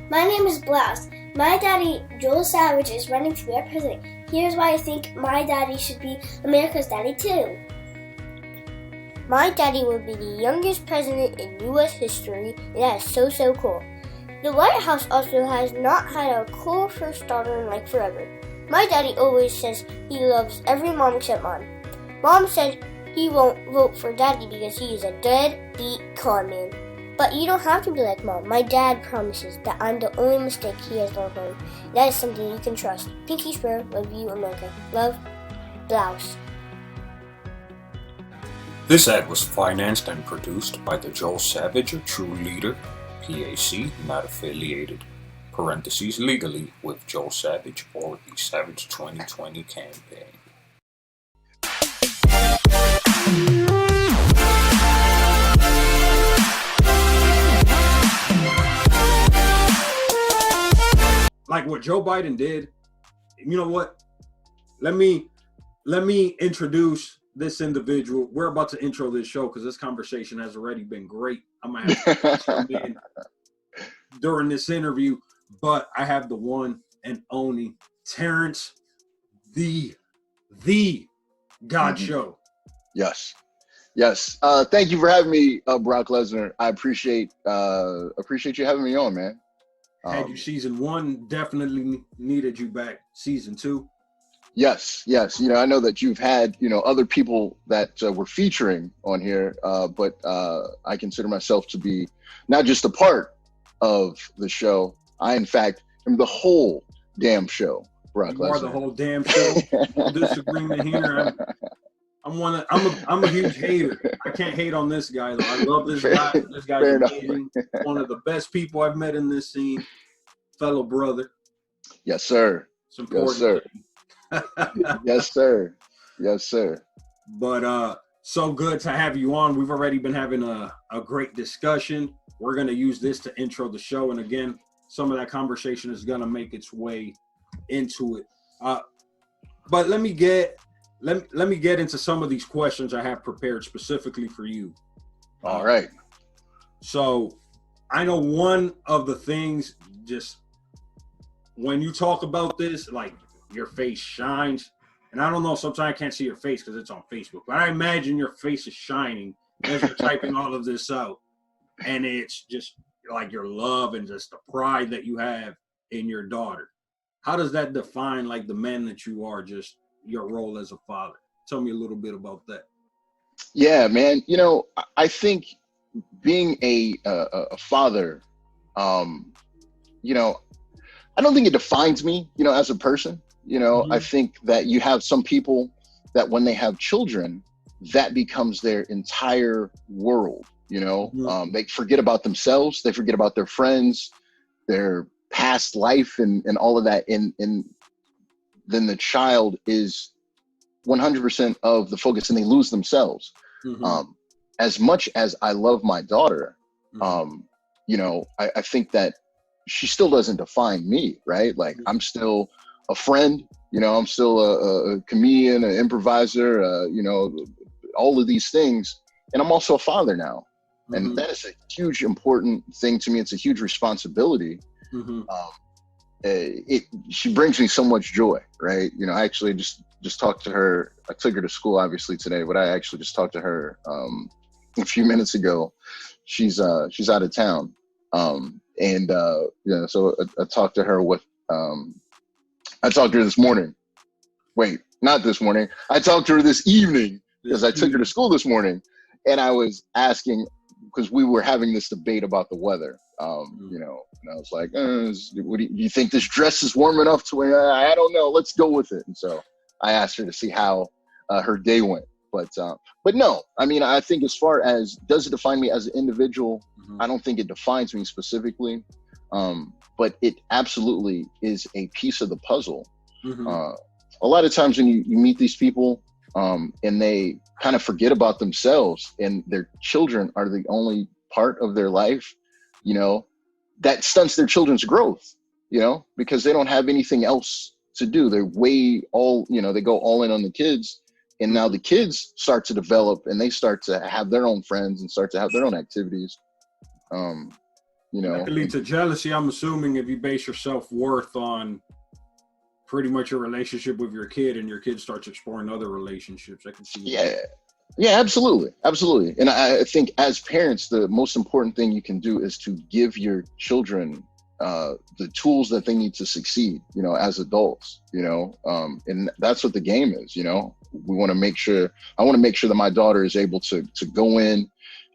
My name is Blouse. My daddy, Joel Savage, is running to be our president. Here's why I think my daddy should be America's daddy too. My daddy will be the youngest president in U.S. history, and that is so cool. The White House also has not had a cool first daughter in like forever. My daddy always says he loves every mom except mom. Mom said he won't vote for daddy because he is a deadbeat con man. But you don't have to be like mom. My dad promises that I'm the only mistake he has learned from. That is something you can trust. Pinky swear, love you, America. Love, Blouse. This ad was financed and produced by the Joel Savage, a true leader, PAC, not affiliated, parentheses, legally with Joel Savage or the Savage 2020 campaign. Like what Joe Biden did, you know what? Let me introduce this individual. We're about to intro this show because this conversation has already been great. I'm gonna have to come in during this interview, but I have the one and only Terrance God Show. Yes. Thank you for having me, Brock Lesnar. I appreciate you having me on, man. Had you season 1, definitely needed you back season 2. Yes. You know, I know that you've had, other people that were featuring on here, but I consider myself to be not just a part of the show. I, in fact, am the whole damn show, Brock Lesnar. You are the whole damn show. No disagreement here. I'm a huge hater. I can't hate on this guy, though. I love this guy. This guy's amazing. One of the best people I've met in this scene. Fellow brother. Yes, sir. Yes, sir. Yes, sir. But so good to have you on. We've already been having a great discussion. We're going to use this to intro the show. And again, some of that conversation is going to make its way into it. But let me get into some of these questions I have prepared specifically for you. All right. So I know one of the things, just when you talk about this, like your face shines. And I don't know, sometimes I can't see your face because it's on Facebook, but I imagine your face is shining as you're typing all of this out. And it's just like your love and just the pride that you have in your daughter. How does that define like the man that you are, just your role as a father? Tell me a little bit about that. Yeah, man. I think being a father, I don't think it defines me, as a person. Mm-hmm. I think that you have some people that when they have children, that becomes their entire world. Mm-hmm. They forget about themselves. They forget about their friends, their past life and all of that. And then the child is 100% of the focus and they lose themselves. Mm-hmm. As much as I love my daughter, mm-hmm. I think that she still doesn't define me, right? Like I'm still a friend, I'm still a comedian, an improviser, all of these things. And I'm also a father now. Mm-hmm. And that is a huge, important thing to me. It's a huge responsibility. Mm-hmm. She brings me so much joy, right? I actually just talked to her. I took her to school obviously today, but I actually just talked to her a few minutes ago. She's out of town. So I talked to her I talked to her this morning. Wait, not this morning. I talked to her this evening because I took her to school this morning, and I was asking, because we were having this debate about the weather, and I was like, do you think this dress is warm enough to wear? I don't know. Let's go with it. And so I asked her to see how her day went. But no, I mean, I think as far as does it define me as an individual, mm-hmm. I don't think it defines me specifically, but it absolutely is a piece of the puzzle. Mm-hmm. A lot of times when you meet these people and they kind of forget about themselves and their children are the only part of their life, that stunts their children's growth, because they don't have anything else to do. They're they go all in on the kids. And now the kids start to develop and they start to have their own friends and start to have their own activities. you know. That could lead to jealousy, I'm assuming, if you base your self-worth on pretty much your relationship with your kid and your kid starts exploring other relationships. I can see that. Yeah, absolutely. And I think as parents, the most important thing you can do is to give your children the tools that they need to succeed, you know, as adults, you know, and that's what the game is, you know. I want to make sure that my daughter is able to go in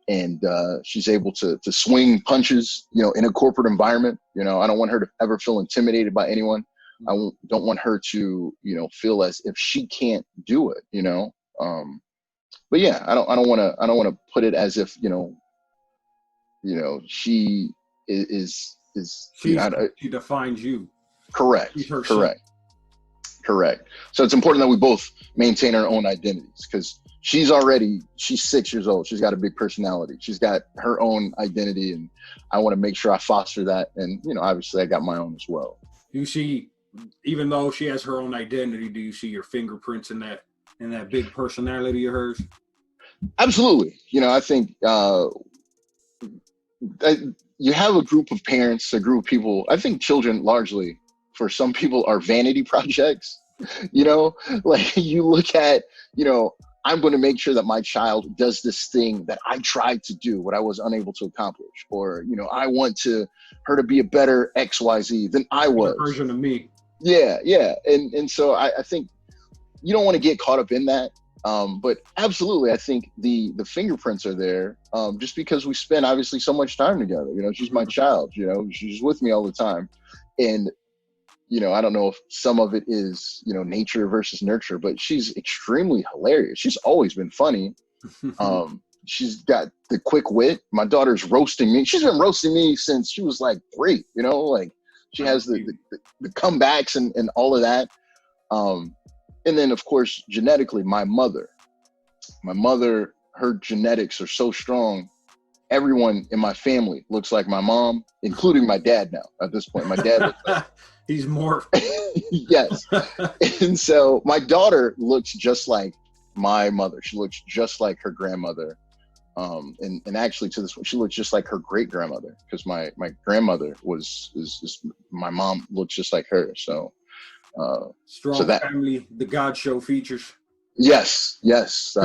and she's able to swing punches, you know, in a corporate environment. You know, I don't want her to ever feel intimidated by anyone. I don't want her to, you know, feel as if she can't do it, you know. But yeah, I don't want to put it as if, you know, she is she defines you. Correct. So it's important that we both maintain our own identities, because she's 6 years old. She's got a big personality. She's got her own identity, and I want to make sure I foster that. And, you know, obviously I got my own as well. You see, even though she has her own identity, do you see your fingerprints in that big personality of hers? Absolutely. You know, I think you have a group of parents, a group of people. I think children largely, for some people, are vanity projects. You know, like you look at, you know, I'm going to make sure that my child does this thing that I tried to do, what I was unable to accomplish. Or, you know, I want her to be a better XYZ than I was. A version of me. Yeah. And so I think you don't want to get caught up in that. But absolutely, I think the fingerprints are there, just because we spend obviously so much time together. You know, she's my child, you know, she's with me all the time. And, you know, I don't know if some of it is, you know, nature versus nurture, but she's extremely hilarious. She's always been funny. She's got the quick wit. My daughter's roasting me. She's been roasting me since she was like 3, you know, like she has the comebacks and all of that. And then, of course, genetically, my mother, her genetics are so strong. Everyone in my family looks like my mom, including my dad now. At this point, my dad looks like he's morphed. Yes. And so my daughter looks just like my mother. She looks just like her grandmother. And actually, to this one, she looks just like her great grandmother, because my grandmother is my mom looks just like her. So. Strong family, the God Show features. Yes. Yes,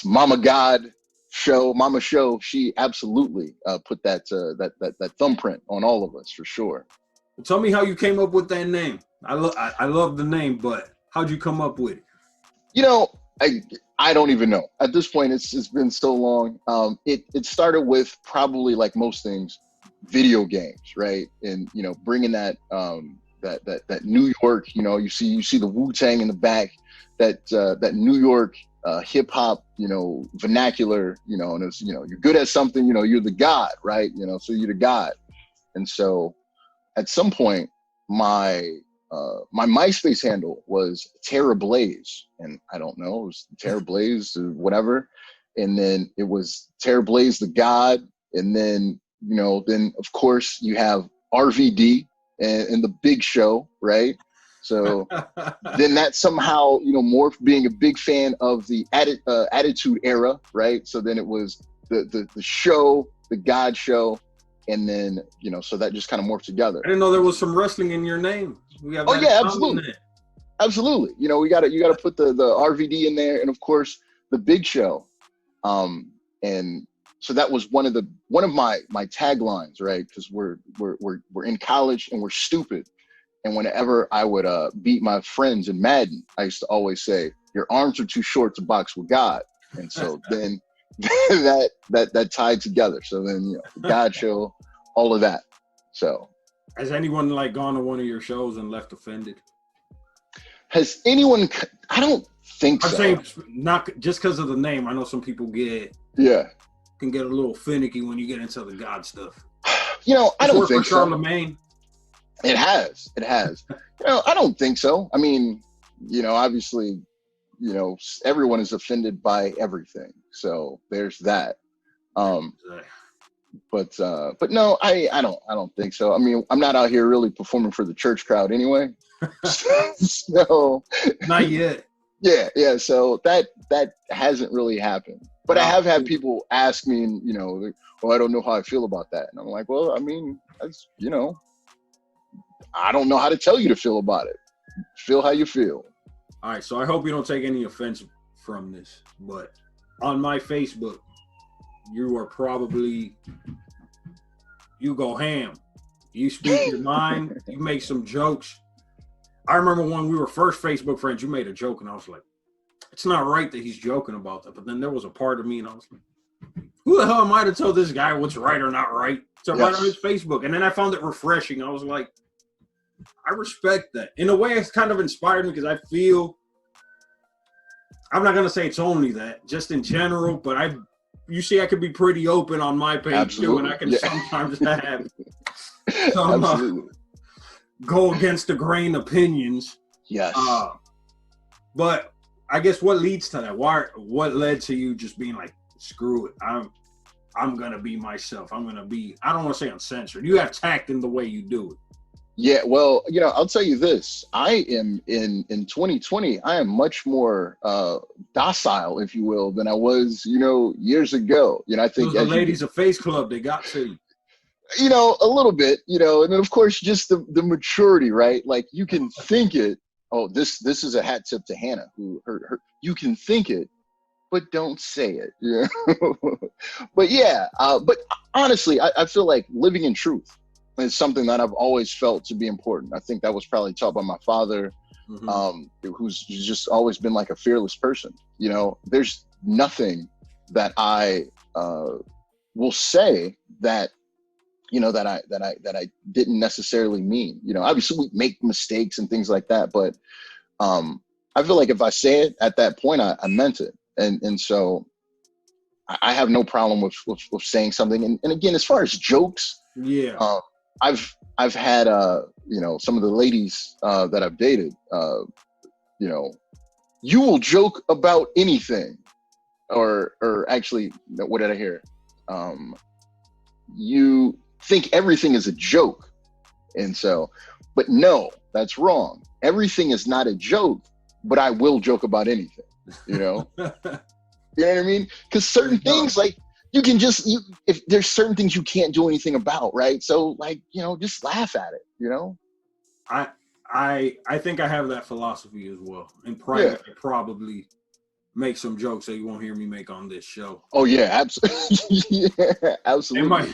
Mama Show. She absolutely put that thumbprint on all of us, for sure. Tell me how you came up with that name. I love the name, but how'd you come up with it? You know, I don't even know. At this point, it's been so long. It started with, probably like most things, video games, right? And, you know, bringing that New York, you know, you see the Wu-Tang in the back, that New York hip hop, you know, vernacular, you know, and it's, you know, you're good at something, you know, you're the god, right? You know, so you're the god. And so at some point, my MySpace handle was Terra Blaze, and I don't know, it was Terra Blaze or whatever. And then it was Terra Blaze the God. And then, you know, then of course you have RVD and the Big Show, right? So then that somehow, you know, morphed, being a big fan of the Attitude Era, right? So then it was the show, the God Show, and then, you know, so that just kind of morphed together. I didn't know there was some wrestling in your name. Oh yeah, absolutely. You know, you gotta put the RVD in there, and of course the Big Show, and so that was one of my taglines, right? Because we're in college and we're stupid. And whenever I would beat my friends in Madden, I used to always say, "Your arms are too short to box with God." And so then that tied together. So then, you know, the God Show, all of that. So has anyone like gone to one of your shows and left offended? Has anyone? I don't think so. I'm saying not just because of the name. I know some people can get a little finicky when you get into the God stuff. You know, I don't think so. Charlemagne. It has. You know, I don't think so. I mean, you know, obviously, you know, everyone is offended by everything. So there's that. But no, I don't think so. I mean, I'm not out here really performing for the church crowd anyway. So not yet. Yeah. So that hasn't really happened. But I have had people ask me, and well, I don't know how I feel about that, and I'm like, well, I mean, that's I don't know how to tell you to feel about it. Feel how you feel. All right, so I hope you don't take any offense from this, but on my Facebook, you go ham. You speak your mind. You make some jokes. I remember when we were first Facebook friends, you made a joke, and I was like, it's not right that he's joking about that. But then there was a part of me, and I was like, who the hell am I to tell this guy what's right or not right? So right on his Facebook. And then I found it refreshing. I was like, I respect that. In a way, it's kind of inspired me because I feel, I'm not going to say it's only that, just in general, but you see, I could be pretty open on my page too, and I can sometimes have some go against the grain opinions. Yes. But I guess what leads to that? What led to you just being like, screw it, I'm gonna be myself. I don't want to say uncensored. You have tact in the way you do it. Yeah, well, I'll tell you this. I am in 2020, I am much more docile, if you will, than I was, years ago. I think the ladies of Face Club, they got to you. A little bit, and then of course just the maturity, right? Like you can think it. Oh, this is a hat tip to Hannah, who you can think it, but don't say it. Yeah. But honestly, I feel like living in truth is something that I've always felt to be important. I think that was probably taught by my father, who's just always been like a fearless person. There's nothing that I will say that that I didn't necessarily mean. Obviously we make mistakes and things like that, but I feel like if I say it at that point, I meant it, and so I have no problem with saying something. And again, as far as jokes, I've had some of the ladies that I've dated, you will joke about anything, or actually, what did I hear? You think everything is a joke, and so, but no, that's wrong. Everything is not a joke, but I will joke about anything. You know what I mean? Because certain things, like, you can just, if there's certain things you can't do anything about, right? So, like, just laugh at it. I think I have that philosophy as well. In private, I probably make some jokes that you won't hear me make on this show. Oh yeah, absolutely. Yeah, absolutely.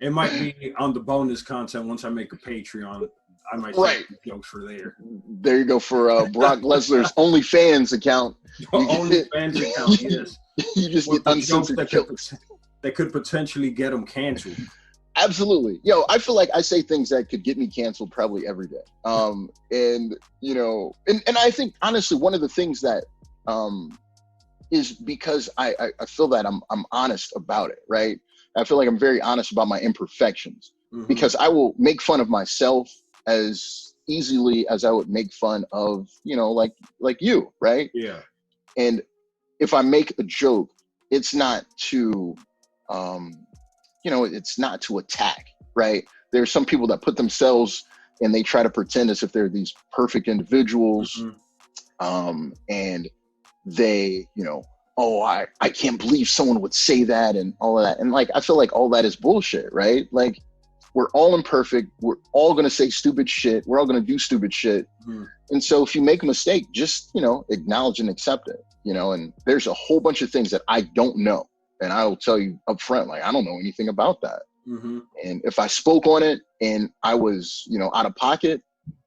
It might be on the bonus content once I make a Patreon. I might say jokes for there. There you go, for Brock Lesnar's OnlyFans account. OnlyFans account, yes. You just get uncensored jokes that could potentially get them canceled. Absolutely. I feel like I say things that could get me canceled probably every day. And I think, honestly, one of the things that is because I feel that I'm honest about it, right? I feel like I'm very honest about my imperfections, because I will make fun of myself as easily as I would make fun of, like you, right? Yeah. And if I make a joke, it's not to, it's not to attack, right? There's some people that put themselves and they try to pretend as if they're these perfect individuals. And they, I can't believe someone would say that and all of that. And like, I feel like all that is bullshit, right? Like, we're all imperfect. We're all going to say stupid shit. We're all going to do stupid shit. And so if you make a mistake, just, acknowledge and accept it, and there's a whole bunch of things that I don't know. And I will tell you up front, like, I don't know anything about that. And if I spoke on it and I was, out of pocket,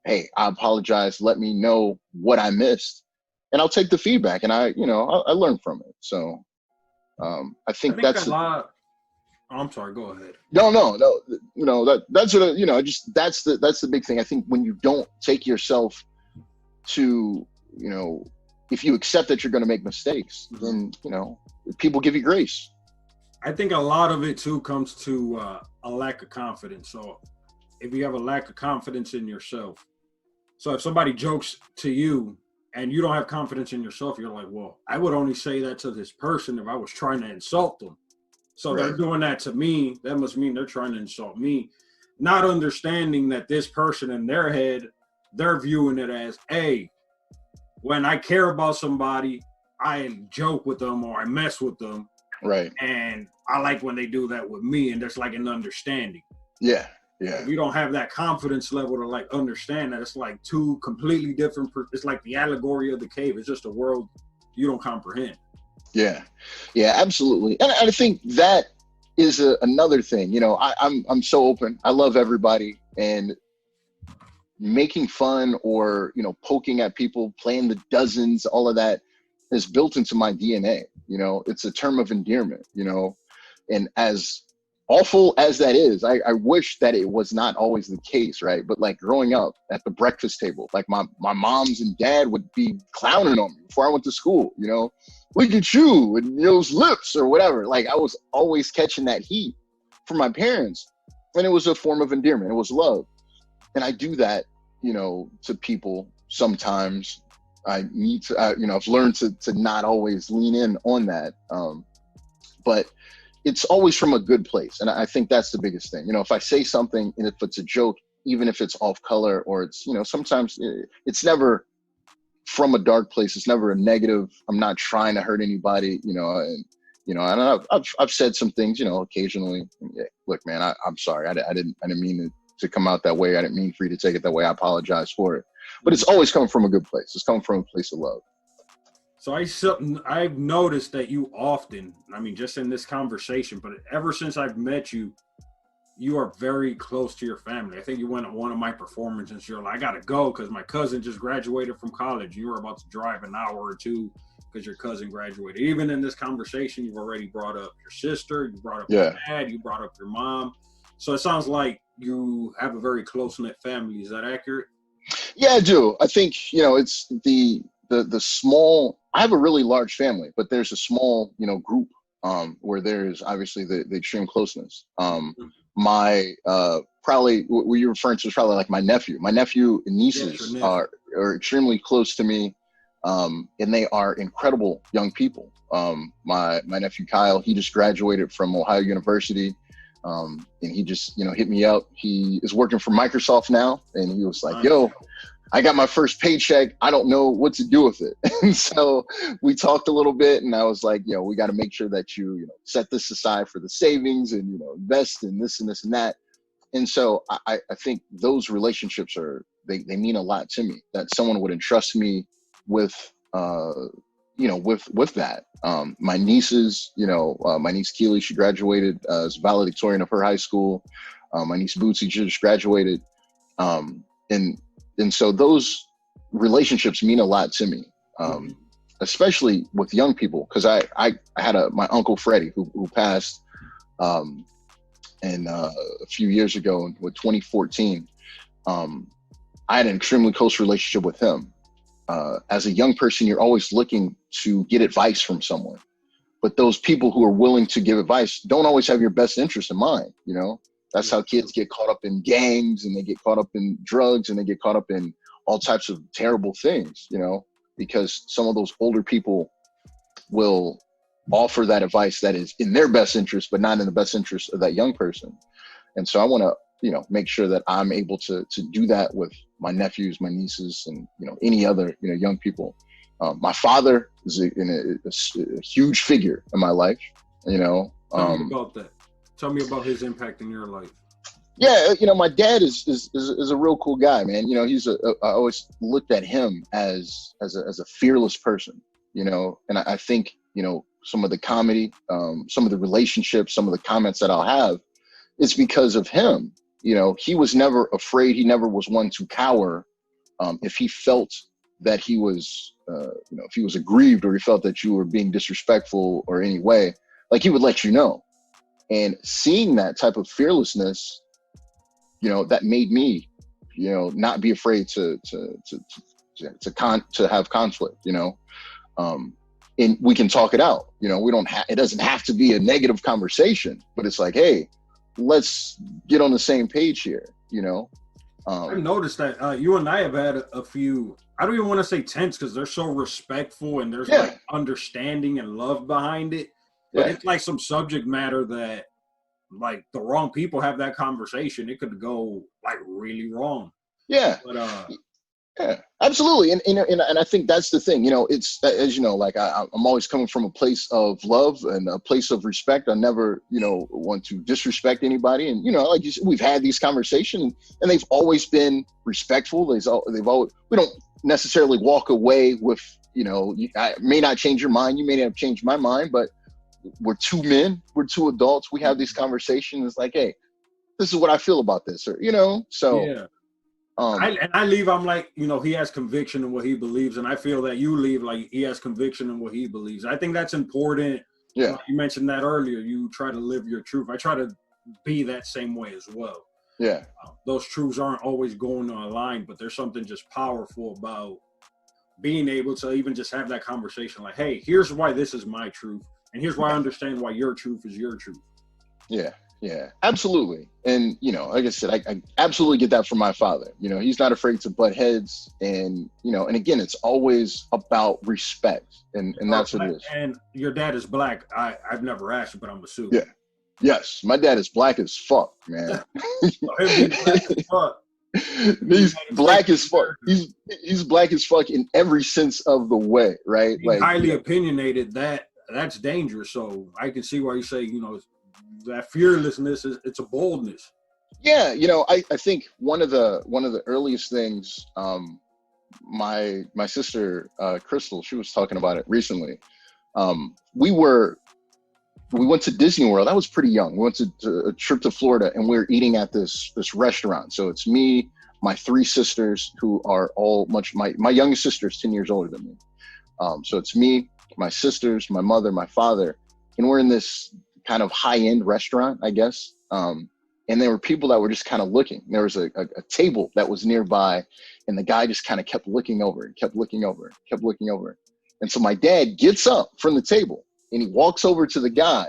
hey, I apologize. Let me know what I missed. And I'll take the feedback, and I learn from it. So I think that's I'm sorry, go ahead. No. That's what that's the big thing. I think when you don't take yourself to, if you accept that you're going to make mistakes, then people give you grace. I think a lot of it too comes to a lack of confidence. So if you have a lack of confidence in yourself, so if somebody jokes to you and you don't have confidence in yourself, you're like, well, I would only say that to this person if I was trying to insult them. So they're doing that to me. That must mean they're trying to insult me. Not understanding that this person in their head, they're viewing it as, hey, when I care about somebody, I joke with them or I mess with them. Right. And I like when they do that with me, and there's like an understanding. Yeah. Yeah. If you don't have that confidence level to like understand that it's like two completely different, it's like the allegory of the cave. It's just a world you don't comprehend. Yeah. Yeah, absolutely. And I think that is another thing. You know, I'm so open. I love everybody, and making fun or, you know, poking at people, playing the dozens, all of that is built into my DNA. You know, it's a term of endearment, you know, and as awful as that is, I wish that it was not always the case, right? But like growing up at the breakfast table, like my moms and dad would be clowning on me before I went to school, you know, look at you and those lips or whatever. Like I was always catching that heat from my parents, and it was a form of endearment. It was love. And I do that, you know, to people sometimes. I need to, you know, I've learned to not always lean in on that. But it's always from a good place. And I think that's the biggest thing. You know, if I say something and if it's a joke, even if it's off color or it's, you know, sometimes it's never from a dark place. It's never a negative. I'm not trying to hurt anybody, you know, and, you know, and I've said some things, you know, occasionally. Yeah, look, man, I'm sorry. I didn't mean to come out that way. I didn't mean for you to take it that way. I apologize for it. But it's always coming from a good place. It's coming from a place of love. So I've noticed that you often, I mean, just in this conversation, but ever since I've met you, you are very close to your family. I think you went to one of my performances. You're like, I gotta go because my cousin just graduated from college. You were about to drive an hour or two because your cousin graduated. Even in this conversation, you've already brought up your sister, you brought up your dad, you brought up your mom. So it sounds like you have a very close-knit family. Is that accurate? Yeah, I do. I think, you know, it's the small, I have a really large family, but there's a small, you know, group where there's obviously the extreme closeness. My probably what you're referring to is probably like my nephew and nieces are extremely close to me, and they are incredible young people. My nephew Kyle, he just graduated from Ohio University, and he just, you know, hit me up. He is working for Microsoft now, and he was like, yo, I got my first paycheck. I don't know what to do with it. And so we talked a little bit, and I was like, you know, we got to make sure that you know, set this aside for the savings and, you know, invest in this and this and that. And so I think those relationships they mean a lot to me, that someone would entrust me with, you know, with that. My nieces, you know, my niece Keely, she graduated as valedictorian of her high school. My niece Bootsy just graduated. And so those relationships mean a lot to me, especially with young people, because I had my uncle Freddie who passed a few years ago with 2014. I had an extremely close relationship with him. As a young person, you're always looking to get advice from someone, but those people who are willing to give advice don't always have your best interest in mind, you know? That's how kids get caught up in gangs, and they get caught up in drugs, and they get caught up in all types of terrible things, you know, because some of those older people will offer that advice that is in their best interest, but not in the best interest of that young person. And so I want to, you know, make sure that I'm able to do that with my nephews, my nieces, and, you know, any other, you know, young people. My father is a huge figure in my life, you know. Tell me about that. Tell me about his impact in your life. Yeah, you know, my dad is a real cool guy, man. You know, I always looked at him as a fearless person, you know, and I think, you know, some of the comedy, some of the relationships, some of the comments that I'll have, it's because of him. You know, he was never afraid. He never was one to cower. If he felt that he was, you know, if he was aggrieved or he felt that you were being disrespectful or any way, like, he would let you know. And seeing that type of fearlessness, you know, that made me, you know, not be afraid to have conflict, you know, and we can talk it out. You know, it doesn't have to be a negative conversation, but it's like, hey, let's get on the same page here, you know. I've noticed that you and I have had a few, I don't even want to say tense, because they're so respectful and there's like understanding and love behind it. But it's like some subject matter that, like, the wrong people have that conversation, it could go like really wrong. Yeah. But Yeah, absolutely. And I think that's the thing, it's, as you know, like I'm always coming from a place of love and a place of respect. I never, want to disrespect anybody. And, like you said, we've had these conversations and they've always been respectful. They've always, we don't necessarily walk away with, I may not change your mind. You may not have changed my mind, but we're two men, we're two adults. We have these conversations. It's like, hey, this is what I feel about this, or, so. Yeah. I leave, I'm like, he has conviction in what he believes, and I feel that you leave like he has conviction in what he believes. I think that's important. Yeah. You mentioned that earlier. You try to live your truth. I try to be that same way as well. Yeah. Those truths aren't always going to align, but there's something just powerful about being able to even just have that conversation like, hey, here's why this is my truth, and here's why I understand why your truth is your truth. Yeah. Yeah, absolutely. And, like I said, I absolutely get that from my father. He's not afraid to butt heads. And, and again, it's always about respect. And that's what it is. And your dad is black. I've never asked you, but I'm assuming. Yeah. Yes. My dad is black as fuck, man. He's black as fuck. He's black as fuck in every sense of the way, right? He's highly opinionated. That's dangerous. So I can see why you say, that fearlessness it's a boldness. Yeah, I think one of the earliest things, my sister Crystal, she was talking about it recently. We went to Disney World. I was pretty young. We went to a trip to Florida, and we were eating at this restaurant. So it's me, my three sisters, who are all my youngest sister is 10 years older than me. So it's me, my sisters, my mother, my father, and we're in this kind of high-end restaurant, I guess. And there were people that were just kind of looking. There was a table that was nearby, and the guy just kind of kept looking over and kept looking over, kept looking over. And so my dad gets up from the table and he walks over to the guy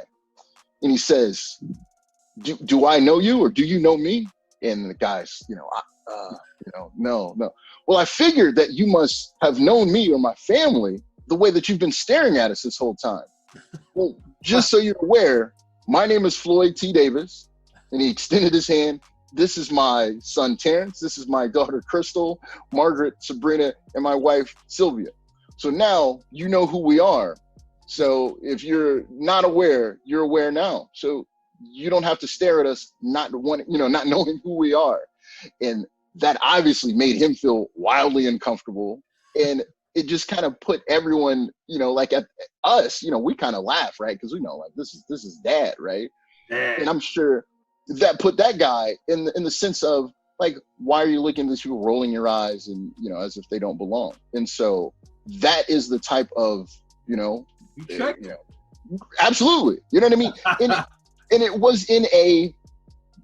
and he says, do I know you or do you know me? And the guy's, no. Well, I figured that you must have known me or my family the way that you've been staring at us this whole time. Well, just so you're aware, my name is Floyd T. Davis, and he extended his hand. This is my son, Terrance. This is my daughter, Crystal, Margaret, Sabrina, and my wife, Sylvia. So now you know who we are. So if you're not aware, you're aware now. So you don't have to stare at us, not knowing who we are. And that obviously made him feel wildly uncomfortable. And it just kind of put everyone, like at us, we kind of laugh, right? Because we know, like, this is dad, right? Dad. And I'm sure that put that guy in the sense of, like, why are you looking at these people rolling your eyes and, as if they don't belong? And so that is the type of, absolutely, you know what I mean? And it was in a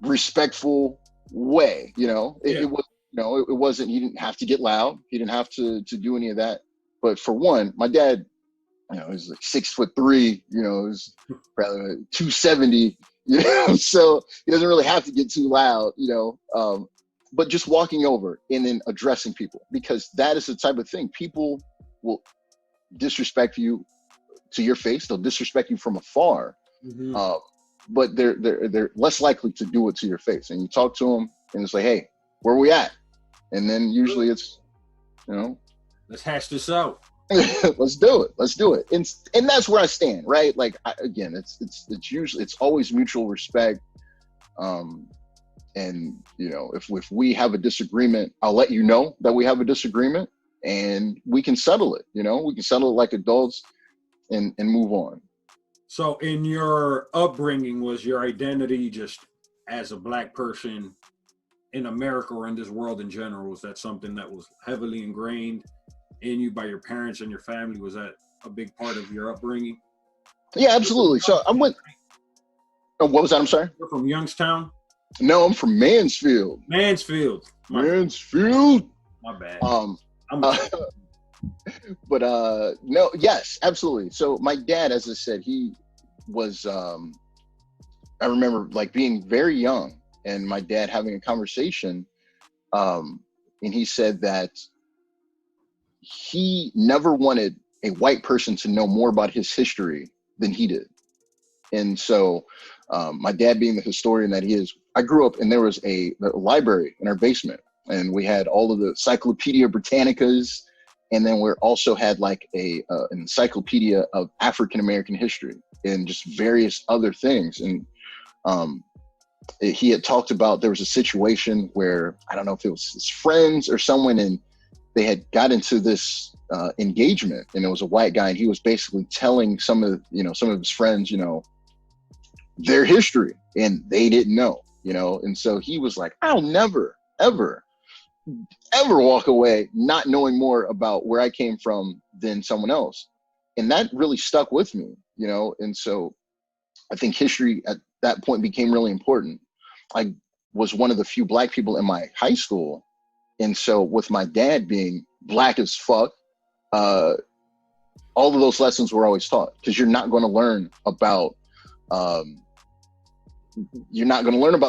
respectful way, It was. It wasn't, he didn't have to get loud. He didn't have to do any of that. But for one, my dad, he's like 6'3", he's probably 270, so he doesn't really have to get too loud, but just walking over and then addressing people, because that is the type of thing. People will disrespect you to your face. They'll disrespect you from afar, but they're less likely to do it to your face. And you talk to them and it's like, hey, where are we at? And then usually it's, let's hash this out. Let's do it. And that's where I stand, right? Like, it's always mutual respect. And if we have a disagreement, I'll let you know that we have a disagreement, and we can settle it. We can settle it like adults and move on. So in your upbringing, was your identity just as a black person in America or in this world in general? Was that something that was heavily ingrained in you by your parents and your family? Was that a big part of your upbringing? Yeah, absolutely. So I went. Oh, what was that? I'm sorry. You're from Youngstown? No, I'm from Mansfield. Mansfield. Mansfield. My bad. No, yes, absolutely. So my dad, as I said, he was. I remember like being very young, and my dad having a conversation, and he said that he never wanted a white person to know more about his history than he did. And so my dad, being the historian that he is, I grew up and there was a library in our basement and we had all of the Encyclopedia Britannicas, and then we also had like an encyclopedia of African American history and just various other things. And he had talked about, there was a situation where, I don't know if it was his friends or someone, and they had got into this engagement, and it was a white guy, and he was basically telling some of his friends, their history, and they didn't know, and so he was like, I'll never, ever walk away not knowing more about where I came from than someone else. And that really stuck with me, and so I think history at that point became really important. I was one of the few Black people in my high school, and so with my dad being Black as fuck, all of those lessons were always taught, because you're not going to learn about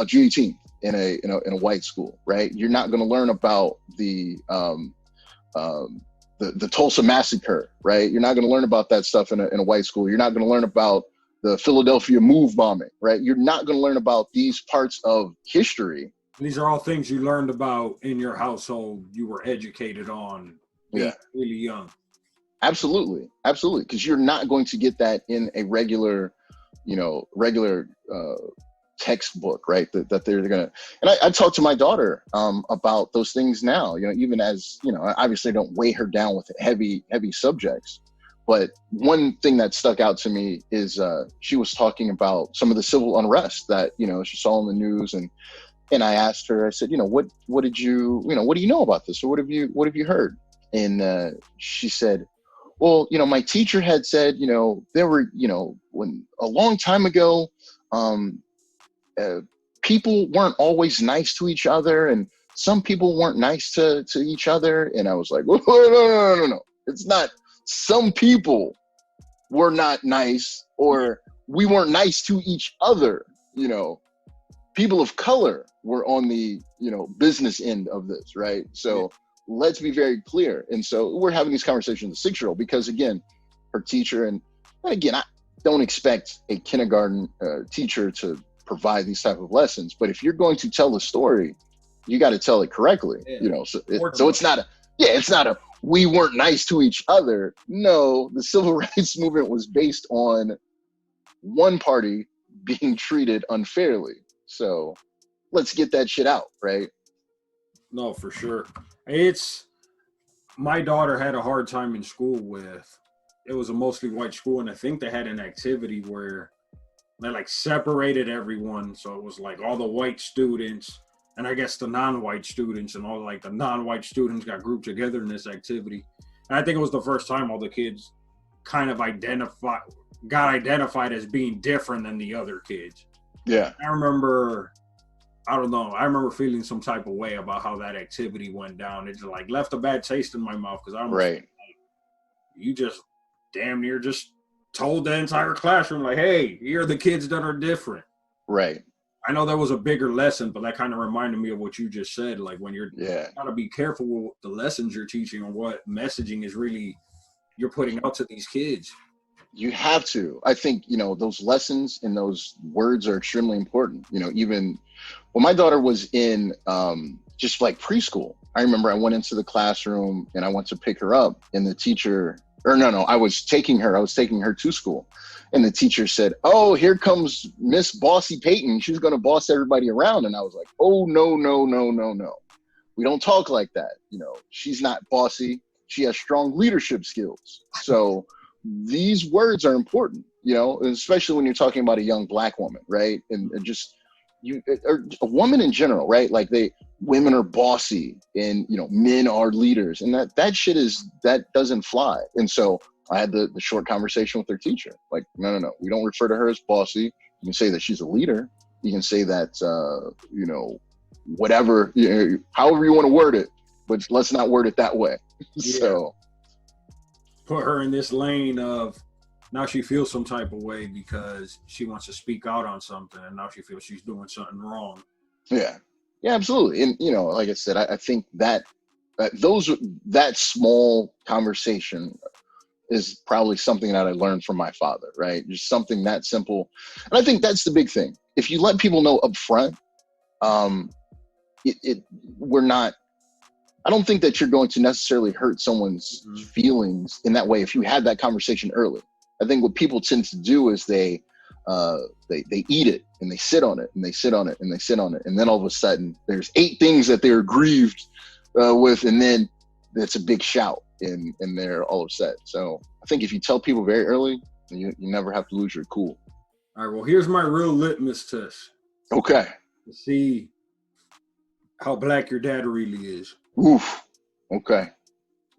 Juneteenth in a white school, right? You're not going to learn about the Tulsa massacre, right? You're not going to learn about that stuff in a white school. You're not going to learn about the Philadelphia Move bombing, right? You're not going to learn about these parts of history. These are all things you learned about in your household. You were educated on, really young. Absolutely, because you're not going to get that in a regular textbook, right? That they're gonna. And I talk to my daughter about those things now. Even as I obviously don't weigh her down with heavy subjects. But one thing that stuck out to me is she was talking about some of the civil unrest that she saw in the news, and I asked her, I said, what do you know about this, or what have you heard? And she said, well, my teacher had said, there were, when a long time ago, people weren't always nice to each other, and some people weren't nice to each other. And I was like, no. It's not some people were not nice, or we weren't nice to each other. People of color were on the, business end of this, right? So let's be very clear. And so we're having these conversations with a 6-year-old, because again, her teacher, and again, I don't expect a kindergarten teacher to provide these type of lessons, but if you're going to tell a story, you got to tell it correctly. So it's not a we weren't nice to each other. No, the civil rights movement was based on one party being treated unfairly. So let's get that shit out, right? No, for sure. My daughter had a hard time in school with, it was a mostly white school, and I think they had an activity where they like separated everyone. So it was like all the white students, and I guess the non-white students, and all like the non-white students got grouped together in this activity. And I think it was the first time all the kids kind of got identified as being different than the other kids. Yeah. I remember feeling some type of way about how that activity went down. It just like left a bad taste in my mouth, because I'm right. You just damn near just told the entire classroom, like, hey, you're the kids that are different. Right. I know that was a bigger lesson, but that kind of reminded me of what you just said. Like, when you gotta be careful with the lessons you're teaching, and what messaging is really you're putting out to these kids. You have to. I think, those lessons and those words are extremely important. Even when my daughter was in just like preschool, I remember I went into the classroom and I went to pick her up, and the teacher, I was taking her to school. And the teacher said, oh, here comes Miss Bossy Peyton. She's going to boss everybody around. And I was like, oh, no. We don't talk like that. She's not bossy. She has strong leadership skills. So these words are important, especially when you're talking about a young Black woman, right? And just or a woman in general, right? Like women are bossy, and, men are leaders, and that shit that doesn't fly. And so I had the short conversation with their teacher. Like, no. We don't refer to her as bossy. You can say that she's a leader. You can say that, whatever, however you want to word it, but let's not word it that way. Yeah. So put her in this lane of, now she feels some type of way because she wants to speak out on something, and now she feels she's doing something wrong. Yeah, absolutely. And, like I said, I think that small conversation is probably something that I learned from my father, right? Just something that simple. And I think that's the big thing. If you let people know up front, we're not I don't think that you're going to necessarily hurt someone's feelings in that way if you had that conversation early. I think what people tend to do is they eat it and they sit on it and they sit on it and they sit on it, and then all of a sudden there's 8 things that they're grieved with, and then it's a big shout and they're all upset. So I think if you tell people very early, you never have to lose your cool. All right, well, here's my real litmus test. Okay. To see how black your dad really is. Oof. Okay.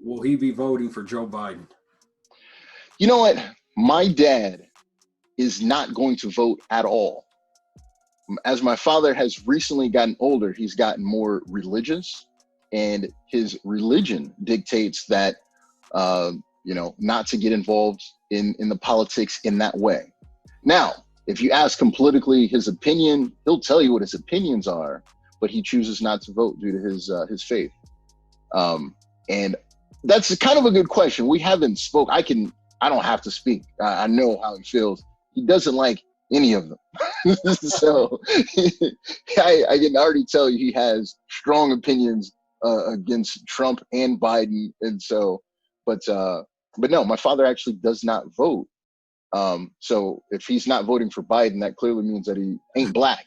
Will he be voting for Joe Biden? You know what? My dad is not going to vote at all. As my father has recently gotten older, he's gotten more religious, and his religion dictates that, not to get involved in the politics in that way. Now, if you ask him politically his opinion, he'll tell you what his opinions are, but he chooses not to vote due to his faith. And that's kind of a good question. We haven't spoke. I don't have to speak. I know how he feels. He doesn't like any of them. So I can already tell you he has strong opinions against Trump and Biden. And so, but no, my father actually does not vote. So if he's not voting for Biden, that clearly means that he ain't black.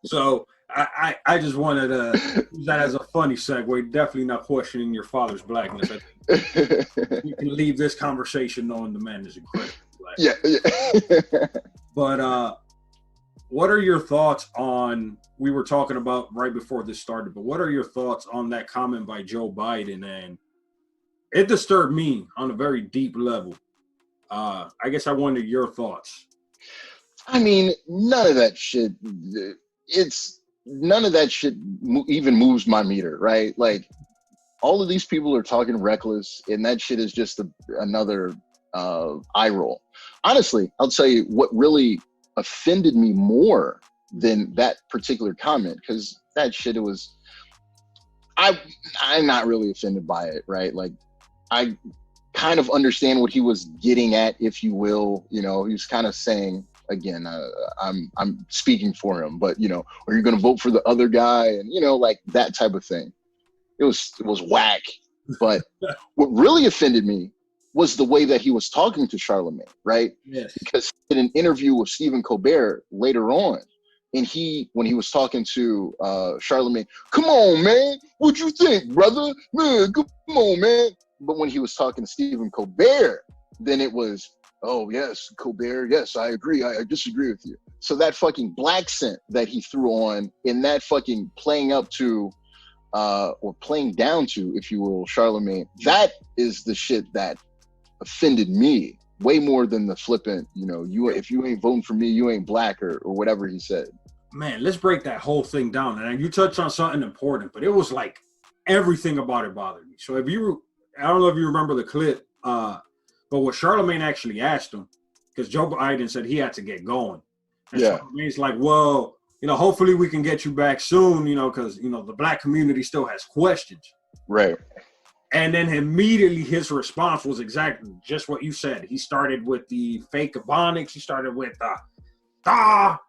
So I just wanted to use that as a funny segue. Definitely not questioning your father's blackness. I think you can leave this conversation knowing the man is incredibly black. Yeah. But what are your thoughts on, we were talking about right before this started, but what are your thoughts on that comment by Joe Biden? And it disturbed me on a very deep level. I guess I wonder your thoughts. I mean, none of that shit even moves my meter, right? Like, all of these people are talking reckless, and that shit is just another eye roll. Honestly, I'll tell you what really offended me more than that particular comment, because that shit, I'm not really offended by it, right? Like, I kind of understand what he was getting at, if you will. He was kind of saying, again, I'm speaking for him, but are you going to vote for the other guy? And like that type of thing. It was whack. But what really offended me was the way that he was talking to Charlemagne, right? Yes. Because in an interview with Stephen Colbert later on, and when he was talking to Charlemagne, come on, man, what you think, brother? Man, come on, man. But when he was talking to Stephen Colbert, then it was, oh, yes, Colbert, yes, I agree. I disagree with you. So that fucking black scent that he threw on, in that fucking playing up to, or playing down to, if you will, Charlemagne, that is the shit that offended me way more than the flippant, if you ain't voting for me, you ain't black, or whatever he said. Man, let's break that whole thing down. And you touched on something important, but it was like everything about it bothered me. So I don't know if you remember the clip, but what Charlemagne actually asked him, because Joe Biden said he had to get going. And yeah. Charlemagne's like, well, hopefully we can get you back soon, because, the black community still has questions. Right. And then immediately his response was exactly just what you said. He started with the fake ebonics. He started with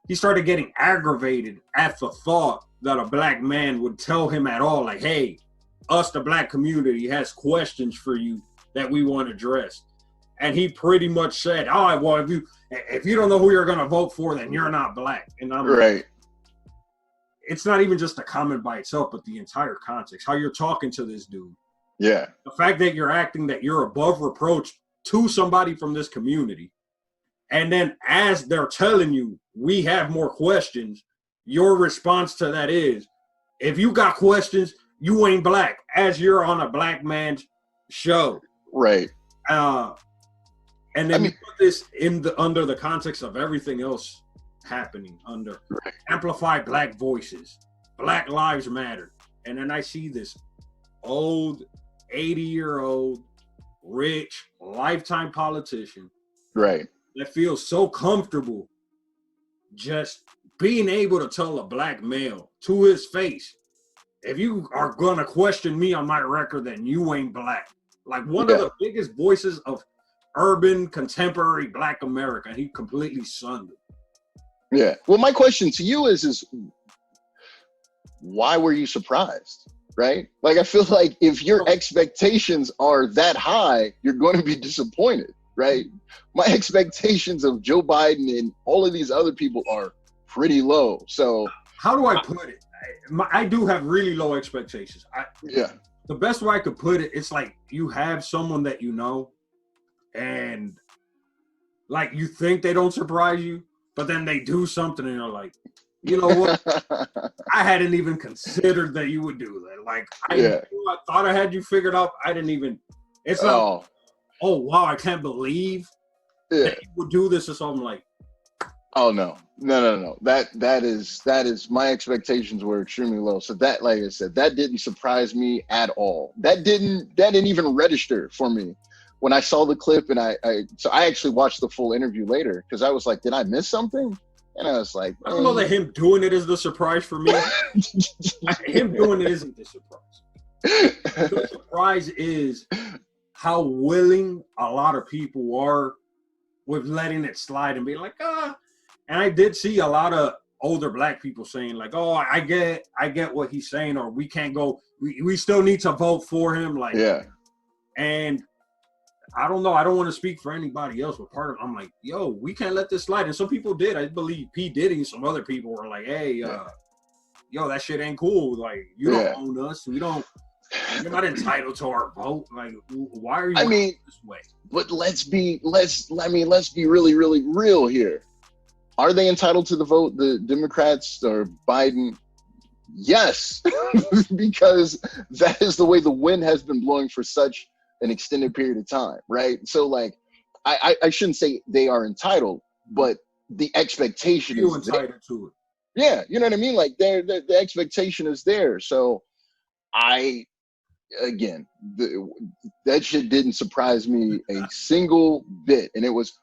he started getting aggravated at the thought that a black man would tell him at all, like, hey, us, the black community, has questions for you that we want addressed. And he pretty much said, all right, well, if you don't know who you're going to vote for, then you're not black. And I'm right. It's not even just a comment by itself, but the entire context, how you're talking to this dude. Yeah. The fact that you're acting that you're above reproach to somebody from this community. And then as they're telling you, we have more questions, your response to that is, if you got questions, you ain't black, as you're on a black man's show. Right. And then you put this under the context of everything else happening under right. Amplify black voices, Black Lives Matter. And then I see this old 80-year-old rich lifetime politician, right, that feels so comfortable just being able to tell a black male to his face, if you are gonna question me on my record, then you ain't black. Like one of the biggest voices of urban contemporary black America, he completely sunned it. Yeah. Well, my question to you is why were you surprised? right? Like, I feel like if your expectations are that high, you're going to be disappointed, right? My expectations of Joe Biden and all of these other people are pretty low. So how do I put it? I do have really low expectations. Yeah. The best way I could put it, it's like you have someone that you know, and like you think they don't surprise you, but then they do something and you're like, you know what? I hadn't even considered that you would do that. Like, I thought I had you figured out. I didn't even. It's not. Oh wow! I can't believe that you would do this or something. Like, oh no. That is my expectations were extremely low. So that, like I said, that didn't surprise me at all. That didn't even register for me when I saw the clip. And I actually watched the full interview later because I was like, did I miss something? And I was like, I don't know that him doing it is the surprise for me. Him doing it isn't the surprise. The surprise is how willing a lot of people are with letting it slide and being like, And I did see a lot of older black people saying like, oh, I get what he's saying, or we can't go, we still need to vote for him. Like, and I don't know. I don't want to speak for anybody else, but part of I'm like, yo, we can't let this slide. And some people did. I believe P. Diddy and some other people were like, hey, yo, that shit ain't cool. Like, you don't own us. You're not entitled to our vote. Like, why are you this way? But let's be really, really real here. Are they entitled to the vote, the Democrats or Biden? Yes, because that is the way the wind has been blowing for such an extended period of time, right? So, like, I shouldn't say they are entitled, but the expectation is entitled to it. Yeah, you know what I mean? Like, the expectation is there. So, that shit didn't surprise me a single bit, and it was.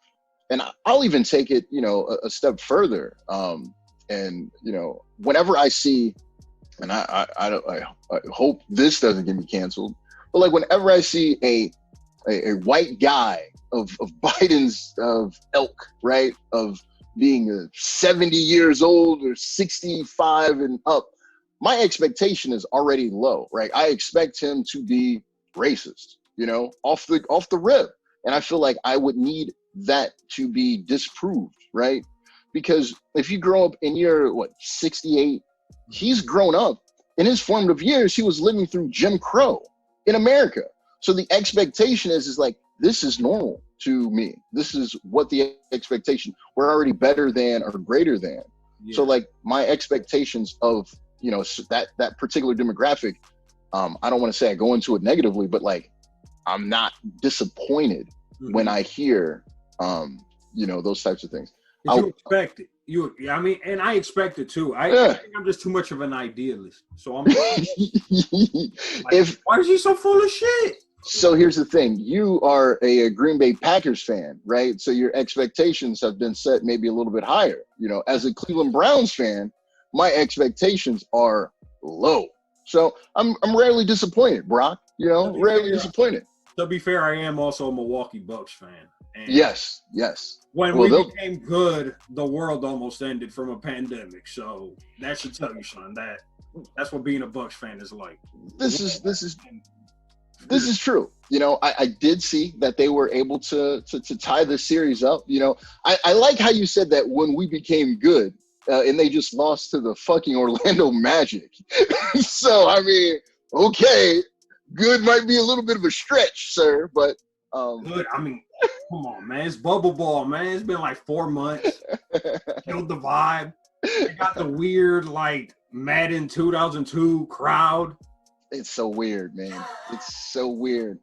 And I'll even take it, a step further. And whenever I see, and I hope this doesn't get me canceled, but like whenever I see a white guy of Biden's ilk, right, of being 70 years old or 65 and up, my expectation is already low, right? I expect him to be racist, off the rip, and I feel like I would need that to be disproved, right? Because if you grow up and you're 68, he's grown up in his formative years. He was living through Jim Crow in America. So the expectation is like, this is normal to me. This is what the expectation, we're already better than or greater than. So like my expectations of, that particular demographic, I don't want to say I go into it negatively, but like, I'm not disappointed when I hear those types of things. You expect it. And I expect it too. I think I'm just too much of an idealist. So I'm like, why is he so full of shit? So here's the thing. You are a Green Bay Packers fan, right? So your expectations have been set maybe a little bit higher. As a Cleveland Browns fan, my expectations are low. So I'm rarely disappointed, Brock. Rarely disappointed. To be fair, I am also a Milwaukee Bucks fan. And yes. When we became good, the world almost ended from a pandemic. So that should tell you, son, that's what being a Bucks fan is like. This is true. I did see that they were able to tie the series up. I like how you said that when we became good, and they just lost to the fucking Orlando Magic. So I mean, okay. Good might be a little bit of a stretch, sir, but good. I mean, come on, man. It's bubble ball, man. It's been like 4 months. Killed the vibe. They got the weird, like, Madden 2002 crowd. It's so weird, man. It's so weird.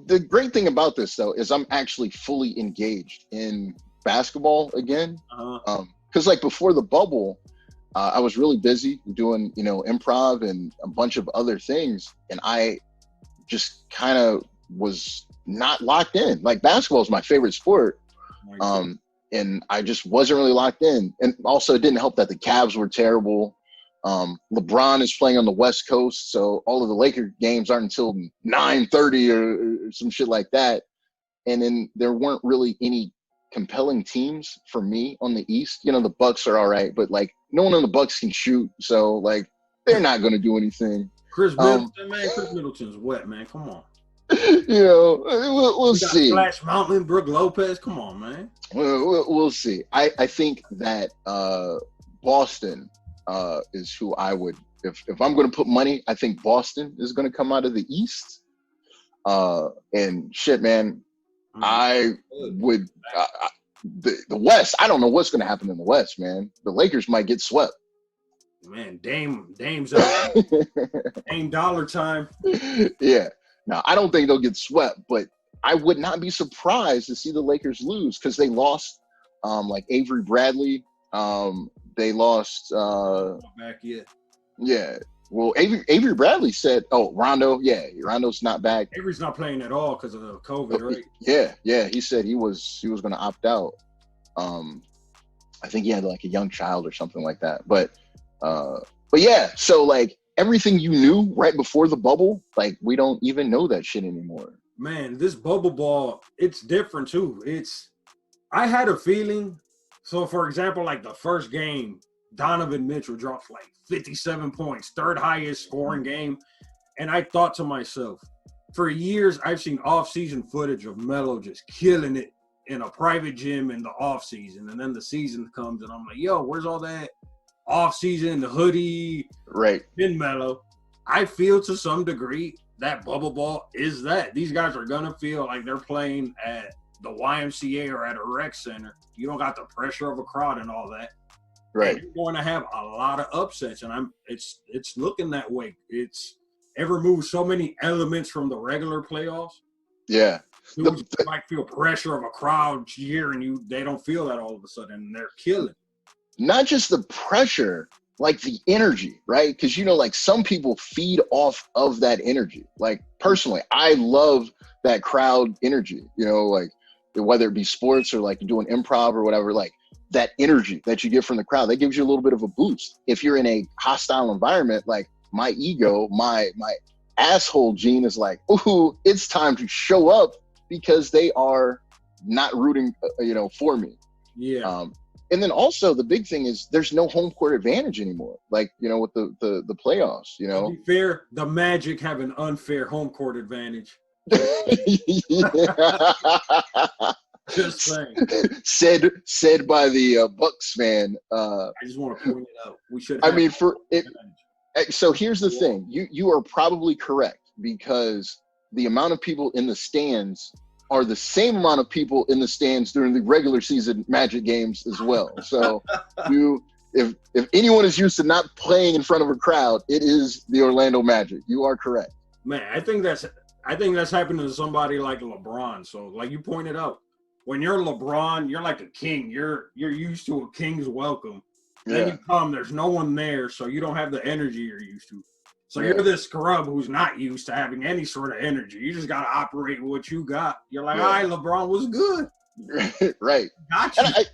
The great thing about this, though, is I'm actually fully engaged in basketball again. Because, like, before the bubble, I was really busy doing, improv and a bunch of other things, and I just kind of was not locked in. Like, basketball is my favorite sport, and I just wasn't really locked in. And also, it didn't help that the Cavs were terrible. LeBron is playing on the West Coast, so all of the Laker games aren't until 9:30 or some shit like that. And then there weren't really any compelling teams for me on the East. The Bucks are all right, but like no one on the Bucks can shoot, so like they're not going to do anything. Chris Middleton, man. Chris Middleton's wet, man. Come on. You know, we'll see. Splash Mountain, Brooke Lopez. Come on, man. We'll see. I think that Boston is who I would, if I'm going to put money, I think Boston is going to come out of the East. And shit, man, I would the West. I don't know what's going to happen in the West, man. The Lakers might get swept. Man, Dame's out. Dame dollar time. Yeah. Now, I don't think they'll get swept, but I would not be surprised to see the Lakers lose because they lost like Avery Bradley. They lost back yet. Yeah. Well, Avery Bradley said, "Oh, Rondo, yeah, Rondo's not back. Avery's not playing at all because of the COVID, right?" Yeah. He said he was going to opt out. I think he had like a young child or something like that. But yeah. So like everything you knew right before the bubble, like we don't even know that shit anymore. Man, this bubble ball, it's different too. I had a feeling. So, for example, like the first game, Donovan Mitchell drops like 57 points, third highest scoring game. And I thought to myself, for years, I've seen off-season footage of Melo just killing it in a private gym in the off-season. And then the season comes and I'm like, yo, where's all that off-season, the hoodie, right? In Melo. I feel to some degree that bubble ball is that. These guys are going to feel like they're playing at the YMCA or at a rec center. You don't got the pressure of a crowd and all that. Right. And you're going to have a lot of upsets, and it's looking that way. It's removed so many elements from the regular playoffs. Yeah. You might feel pressure of a crowd cheering you. They don't feel that all of a sudden, and they're killing. Not just the pressure, like the energy, right? Because, you know, like some people feed off of that energy. Like personally, I love that crowd energy, you know, like whether it be sports or like doing improv or whatever, like that energy that you get from the crowd, that gives you a little bit of a boost. If you're in a hostile environment, like my ego, my asshole gene is like, ooh, it's time to show up because they are not rooting, for me. Yeah. And then also the big thing is there's no home court advantage anymore. Like, you know, with the playoffs, you know. To be fair, the Magic have an unfair home court advantage. Just saying. Said by the Bucks fan. I just want to point it out. We should. I mean, for it. So here's the thing. You are probably correct because the amount of people in the stands are the same amount of people in the stands during the regular season Magic games as well. So if anyone is used to not playing in front of a crowd, it is the Orlando Magic. You are correct. Man, I think that's happening to somebody like LeBron. So like you pointed out, when you're LeBron, you're like a king. You're used to a king's welcome. Then you come, there's no one there, so you don't have the energy you're used to. So you're this scrub who's not used to having any sort of energy. You just got to operate with what you got. You're like, all right, LeBron was good. Right. Gotcha. And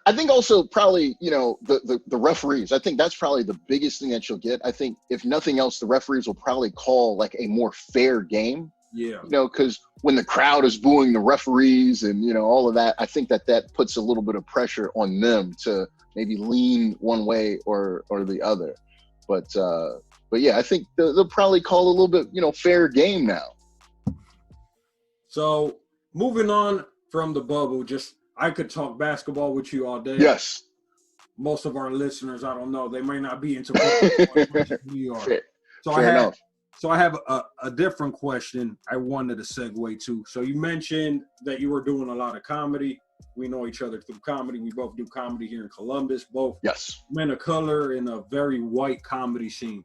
I think also probably, you know, the referees, I think that's probably the biggest thing that you'll get. I think if nothing else, the referees will probably call like a more fair game. Yeah. You know, because when the crowd is booing the referees and, you know, all of that, I think that puts a little bit of pressure on them to maybe lean one way or the other. But yeah, I think they'll probably call a little bit, you know, fair game now. So moving on from the bubble, I could talk basketball with you all day. Yes. Most of our listeners, I don't know, they may not be into basketball as much as we are. Fair enough. So I have a different question I wanted to segue to. So you mentioned that you were doing a lot of comedy. We know each other through comedy. We both do comedy here in Columbus, both men of color in a very white comedy scene.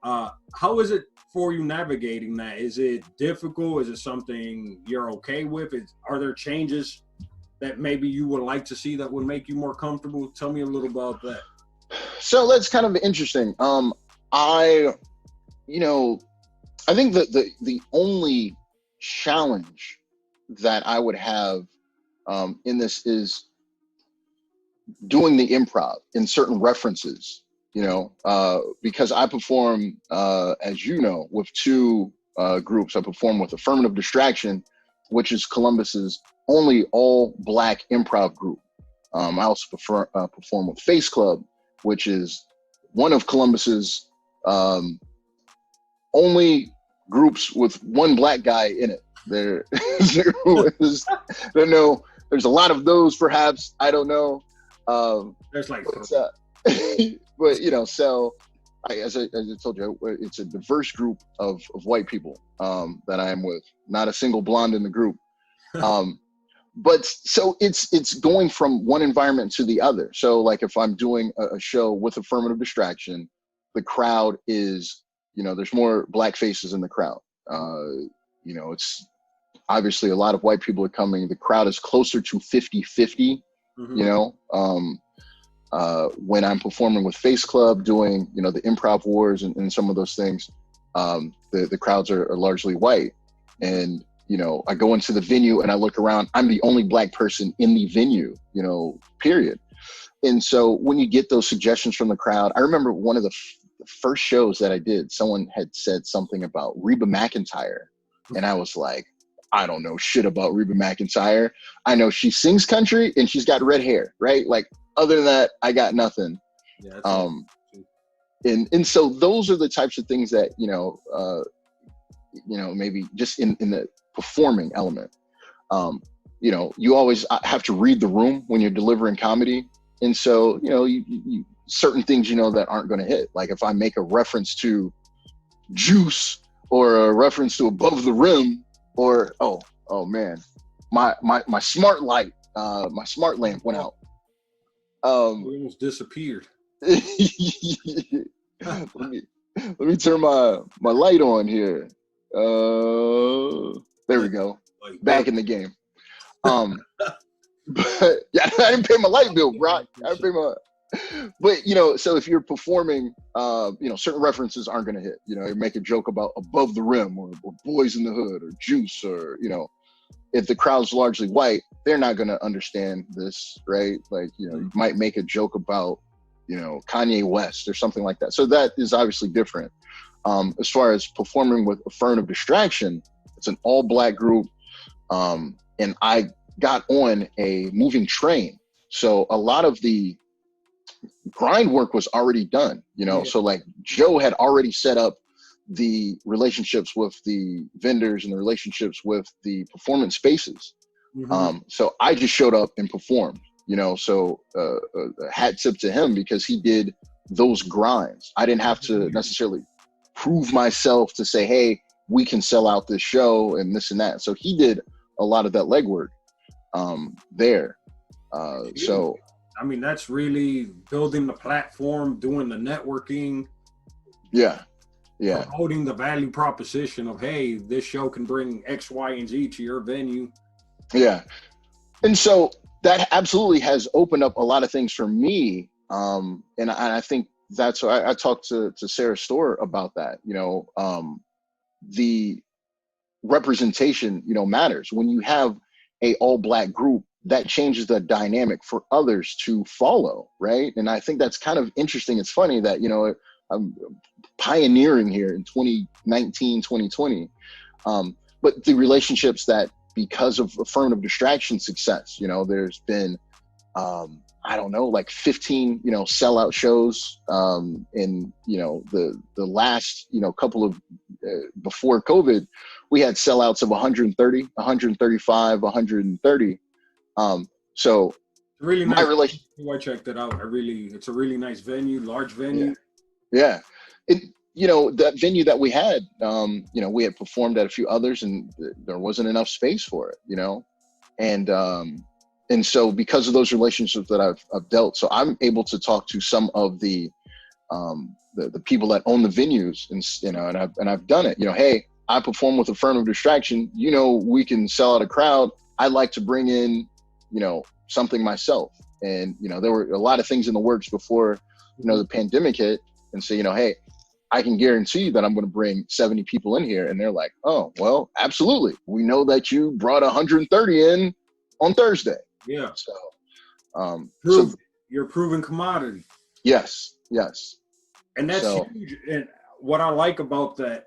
How is it for you navigating that? Is it difficult? Is it something you're okay with? Are there changes that maybe you would like to see that would make you more comfortable? Tell me a little about that. So that's kind of interesting. I think that the only challenge that I would have in this is doing the improv in certain references, you know, because I perform, as you know, with two groups. I perform with Affirmative Distraction, which is Columbus's only all Black improv group. I also perform with Face Club, which is one of Columbus's only groups with one black guy in it. There no, there's a lot of those, perhaps. I don't know. There's like, but you know, so as I told you, it's a diverse group of white people that I am with. Not a single blonde in the group. But so it's going from one environment to the other. So like if I'm doing a show with affirmative distraction, the crowd is, you know, there's more black faces in the crowd. You know, it's obviously a lot of white people are coming. The crowd is closer to 50-50, you know. When I'm performing with Face Club, doing, you know, the Improv Wars and some of those things, the crowds are largely white. And, you know, I go into the venue and I look around, I'm the only black person in the venue, you know, period. And so when you get those suggestions from the crowd, I remember one of the first shows that I did, someone had said something about Reba McEntire. And I was like, I don't know shit about Reba McEntire. I know she sings country and she's got red hair, right? Like, other than that, I got nothing. Yeah, and so those are the types of things that, you know, maybe just in the performing element. You know, you always have to read the room when you're delivering comedy. And so, you know, you certain things, you know, that aren't going to hit. Like if I make a reference to Juice or a reference to Above the Rim, or, oh man, my smart light, my smart lamp went out. It almost disappeared. let me turn my light on here. There we go. Back in the game. But yeah, I didn't pay my light bill, bro. But you know, so if you're performing, you know, certain references aren't gonna hit. You know, you make a joke about Above the Rim or Boys in the Hood or Juice, or, you know, if the crowd's largely white, they're not going to understand this, right? Like, you know, you might make a joke about, you know, Kanye West or something like that. So that is obviously different. As far as performing with affirmative distraction, it's an all black group. And I got on a moving train. So a lot of the grind work was already done, you know? Yeah. So like Joe had already set up the relationships with the vendors and the relationships with the performance spaces. So I just showed up and performed, you know, so a hat tip to him because he did those grinds. I didn't have to necessarily prove myself to say, hey, we can sell out this show and this and that. So he did a lot of that legwork there. So, I mean, that's really building the platform, doing the networking. Yeah. Promoting the value proposition of, hey, this show can bring X, Y, and Z to your venue. Yeah. And so that absolutely has opened up a lot of things for me. And I think that's why I talked to Sarah Storr about that. You know, the representation, you know, matters. When you have a all black group, that changes the dynamic for others to follow, right? And I think that's kind of interesting. It's funny that, you know, I'm pioneering here in 2019, 2020. But the relationships that, because of affirmative distraction success, you know, there's been, I don't know, like 15, you know, sellout shows in, you know, the last, you know, couple of, before COVID, we had sellouts of 130, 135, 130. So really nice. I checked it out. It's a really nice venue, large venue. Yeah. You know, that venue that we had, you know, we had performed at a few others and there wasn't enough space for it, you know? And so because of those relationships that I've dealt, so I'm able to talk to some of the people that own the venues and, you know, and I've done it, you know, hey, I perform with affirmative distraction, you know, we can sell out a crowd. I'd like to bring in, you know, something myself. And, you know, there were a lot of things in the works before, you know, the pandemic hit, and say, you know, hey, I can guarantee that I'm going to bring 70 people in here. And they're like, oh, well, absolutely. We know that you brought 130 in on Thursday. Yeah. So, you're a proven commodity. Yes. And that's huge. And what I like about that,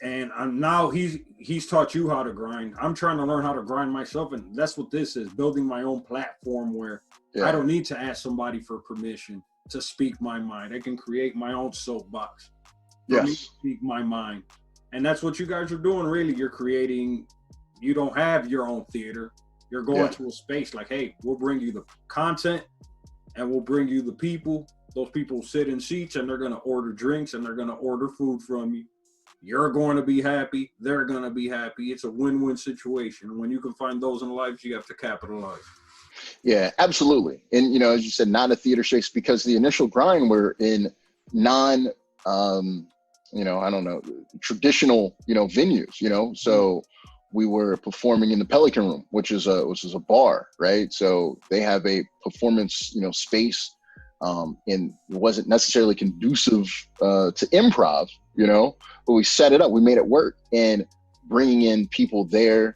and now he's taught you how to grind. I'm trying to learn how to grind myself. And that's what this is, building my own platform where I don't need to ask somebody for permission to speak my mind. I can create my own soapbox. for me to Yes. speak my mind. And that's what you guys are doing, really. You're creating, you don't have your own theater. You're going Yeah. to a space like, hey, we'll bring you the content and we'll bring you the people. Those people sit in seats and they're going to order drinks and they're going to order food from you. You're going to be happy. They're going to be happy. It's a win-win situation. When you can find those in life, you have to capitalize. Yeah, absolutely. And, you know, as you said, not a theater space, because the initial grind were in non, you know, I don't know, traditional, you know, venues, you know, so we were performing in the Pelican Room, which is a bar, right? So they have a performance, you know, space, and it wasn't necessarily conducive to improv, you know, but we set it up, we made it work, and bringing in people there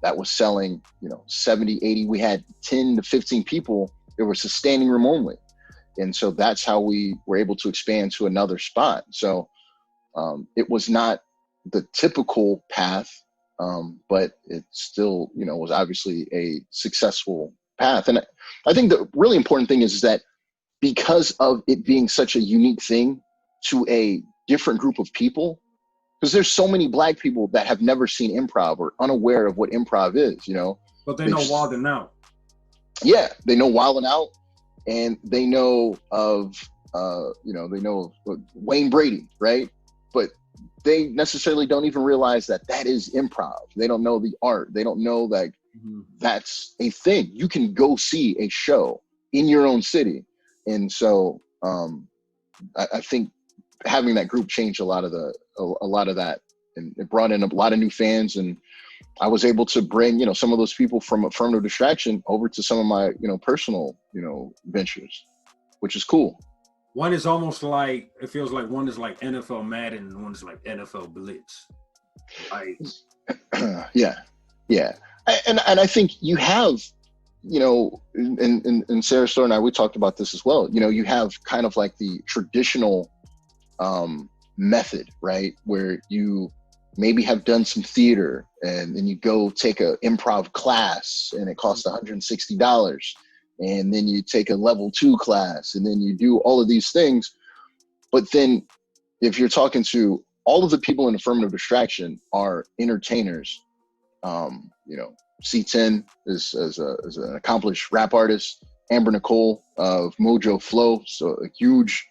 that was selling, you know, 70, 80, we had 10 to 15 people. It was a standing room only. And so that's how we were able to expand to another spot. So it was not the typical path, but it still, you know, was obviously a successful path. And I think the really important thing is that because of it being such a unique thing to a different group of people, because there's so many Black people that have never seen improv or unaware of what improv is, you know. But they know Wild 'N Out. Yeah, they know Wild 'N Out, and they know of, you know, they know of Wayne Brady, right? But they necessarily don't even realize that that is improv. They don't know the art. They don't know that that's a thing. You can go see a show in your own city. And so I think having that group changed a lot of that, and it brought in a lot of new fans. And I was able to bring, you know, some of those people from Affirmative Distraction over to some of my, you know, personal, you know, ventures, which is cool. One is almost like, it feels like one is like NFL Madden and one is like NFL Blitz. Like, yeah. And I think you have, you know, and Sarah Story and I, we talked about this as well. You know, you have kind of like the traditional method, right? Where you maybe have done some theater and then you go take a improv class and it costs $160. And then you take a level 2 class and then you do all of these things. But then if you're talking to all of the people in Affirmative Distraction are entertainers, you know, C10 is an accomplished rap artist, Amber Nicole of Mojo Flow, so a huge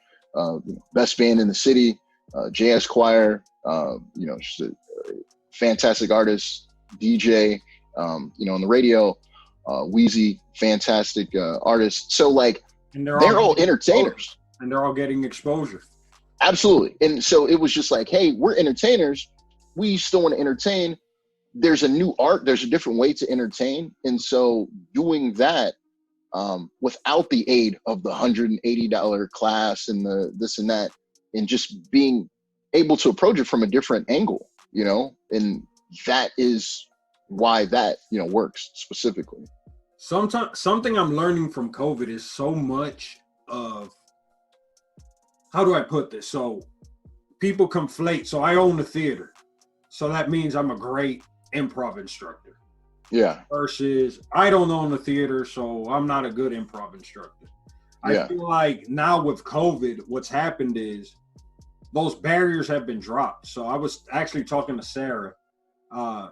best band in the city, Jay Esquire, you know, just a fantastic artist, DJ, you know, on the radio, Wheezy, fantastic artist. So like, and they're all entertainers. And they're all getting exposure. Absolutely. And so it was just like, hey, we're entertainers. We still want to entertain. There's a new art. There's a different way to entertain. And so doing that without the aid of the $180 class and the this and that, and just being able to approach it from a different angle, you know, and that is why that, you know, works specifically. Sometimes something I'm learning from COVID is so much of, how do I put this? So people conflate. So I own a theater. So that means I'm a great improv instructor. Yeah. Versus I don't own a theater, so I'm not a good improv instructor. I feel like now with COVID, what's happened is those barriers have been dropped. So I was actually talking to Sarah.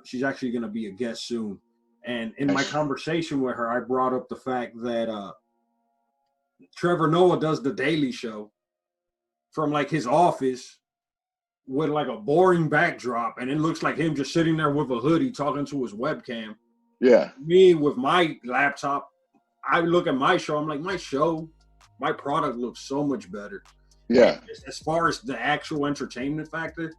She's actually going to be a guest soon. And in my conversation with her, I brought up the fact that Trevor Noah does the Daily Show from like his office with like a boring backdrop, and it looks like him just sitting there with a hoodie talking to his webcam. Yeah. Me with my laptop, I look at my show, I'm like, my product looks so much better. Yeah. As far as the actual entertainment factor,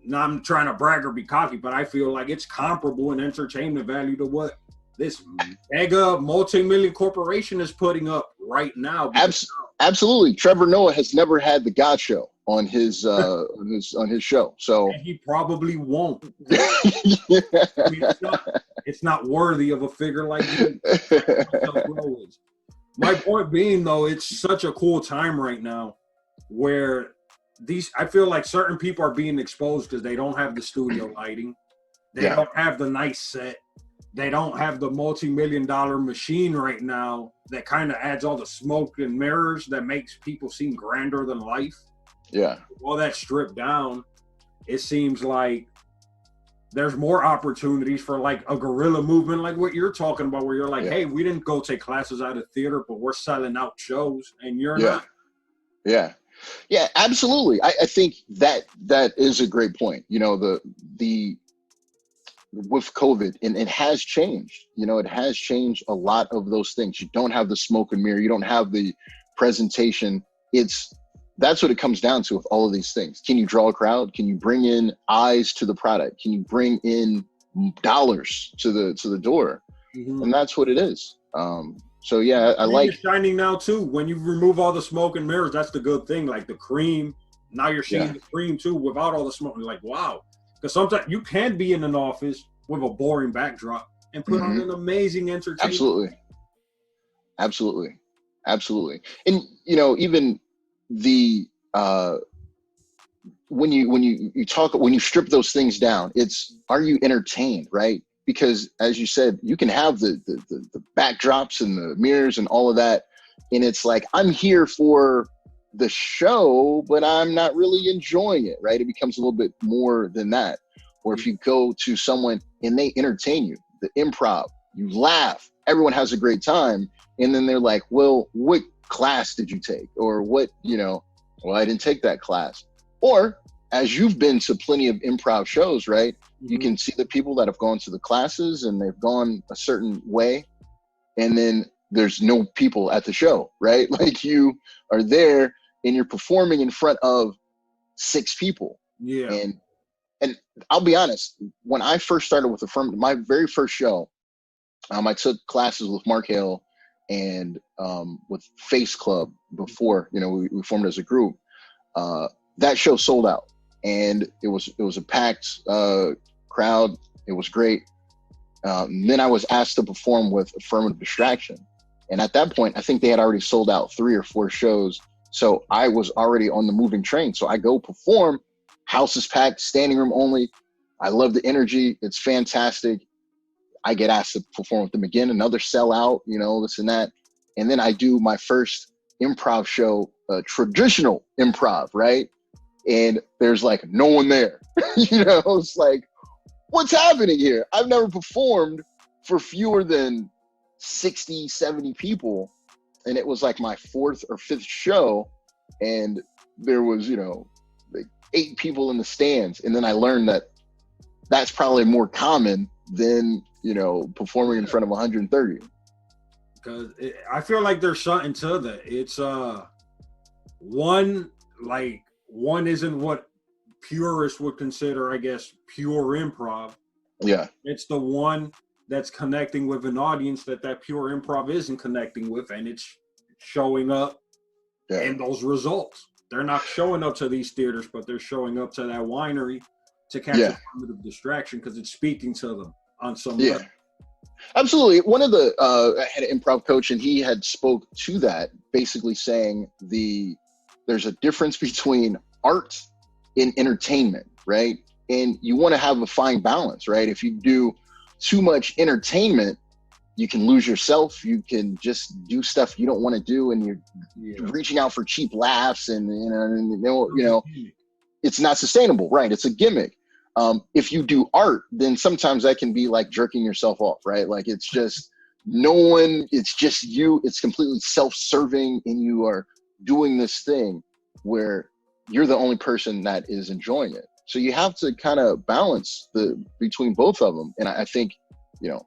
not I'm trying to brag or be cocky, but I feel like it's comparable in entertainment value to what this mega multi-million corporation is putting up right now. Absolutely. Trevor Noah has never had the God Show on his on his show, so and he probably won't. I mean, it's not worthy of a figure like him. My point being, though, it's such a cool time right now where I feel like certain people are being exposed because they don't have the studio lighting, they don't have the nice set, they don't have the multi-million-dollar machine right now that kind of adds all the smoke and mirrors that makes people seem grander than life. Yeah. All that stripped down, it seems like there's more opportunities for like a guerrilla movement, like what you're talking about, where you're like, hey, we didn't go take classes out of theater, but we're selling out shows, and you're not. Yeah, absolutely. I think that is a great point. You know, the with COVID, and it has changed. You know, it has changed a lot of those things. You don't have the smoke and mirror. You don't have the presentation. That's what it comes down to with all of these things. Can you draw a crowd? Can you bring in eyes to the product? Can you bring in dollars to the door? Mm-hmm. And that's what it is. So yeah, I like it's shining now too. When you remove all the smoke and mirrors, that's the good thing. Like the cream, now you're seeing the cream too without all the smoke. You're like, wow. Because sometimes you can be in an office with a boring backdrop and put on an amazing entertainment. Absolutely. And you know, even the when you talk, when you strip those things down, it's, are you entertained, right? Because as you said, you can have the backdrops and the mirrors and all of that, and it's like, I'm here for the show, but I'm not really enjoying it, right? It becomes a little bit more than that. Or if you go to someone and they entertain you, the improv, you laugh, everyone has a great time, and then they're like, well, what class did you take? Or what, you know, well, I didn't take that class. Or as you've been to plenty of improv shows, right? You can see the people that have gone to the classes and they've gone a certain way, and then there's no people at the show, right? Like you are there and you're performing in front of 6 people. Yeah. And I'll be honest, when I first started with Affirmative, my very first show, I took classes with Mark Hale and with Face Club before, you know, we formed as a group. That show sold out, and it was a packed crowd. It was great. Then I was asked to perform with Affirmative Distraction, and at that point, I think they had already sold out 3 or 4 shows. So I was already on the moving train. So I go perform. House is packed, standing room only. I love the energy. It's fantastic. I get asked to perform with them again, another sellout, you know, this and that. And then I do my first improv show, traditional improv, right? And there's like no one there. You know, it's like, what's happening here? I've never performed for fewer than 60, 70 people. And it was like my 4th or 5th show. And there was, you know, like 8 people in the stands. And then I learned that that's probably more common than, you know, performing in front of 130. Because I feel like there's something to that. It's one isn't what purists would consider, I guess, pure improv. Yeah. It's the one that's connecting with an audience that pure improv isn't connecting with, and it's showing up in those results. They're not showing up to these theaters, but they're showing up to that winery to catch a Affirmative Distraction because it's speaking to them on some level. Absolutely. One of the I had an improv coach, and he had spoke to that, basically saying there's a difference between art and entertainment, right? And you want to have a fine balance, right? If you do too much entertainment, you can lose yourself. You can just do stuff you don't want to do, and you're reaching out for cheap laughs, and you know, it's not sustainable, right? It's a gimmick. If you do art, then sometimes that can be like jerking yourself off, right? Like it's just it's just you, it's completely self-serving, and you are doing this thing where you're the only person that is enjoying it. So you have to kind of balance between both of them. And I think, you know,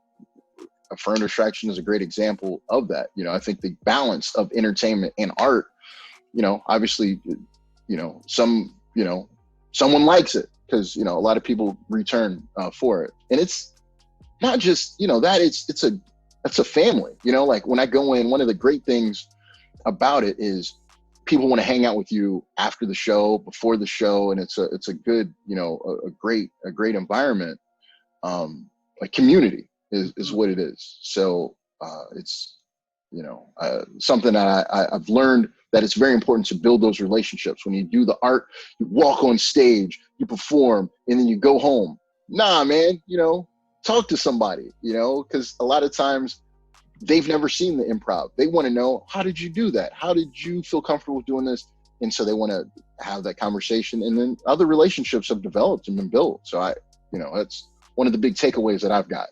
Affirmative Distraction is a great example of that. You know, I think the balance of entertainment and art, you know, obviously, you know, someone likes it, because, you know, a lot of people return for it. And it's not just, you know, that it's a family, you know, like when I go in, one of the great things about it is people want to hang out with you after the show, before the show. And it's a good, you know, a great environment. Like community is what it is. So it's, you know, something that I've learned that it's very important to build those relationships. When you do the art, you walk on stage, you perform, and then you go home. Nah, man, you know, talk to somebody, you know, because a lot of times they've never seen the improv. They want to know, how did you do that? How did you feel comfortable doing this? And so they want to have that conversation, and then other relationships have developed and been built. So that's one of the big takeaways that I've got.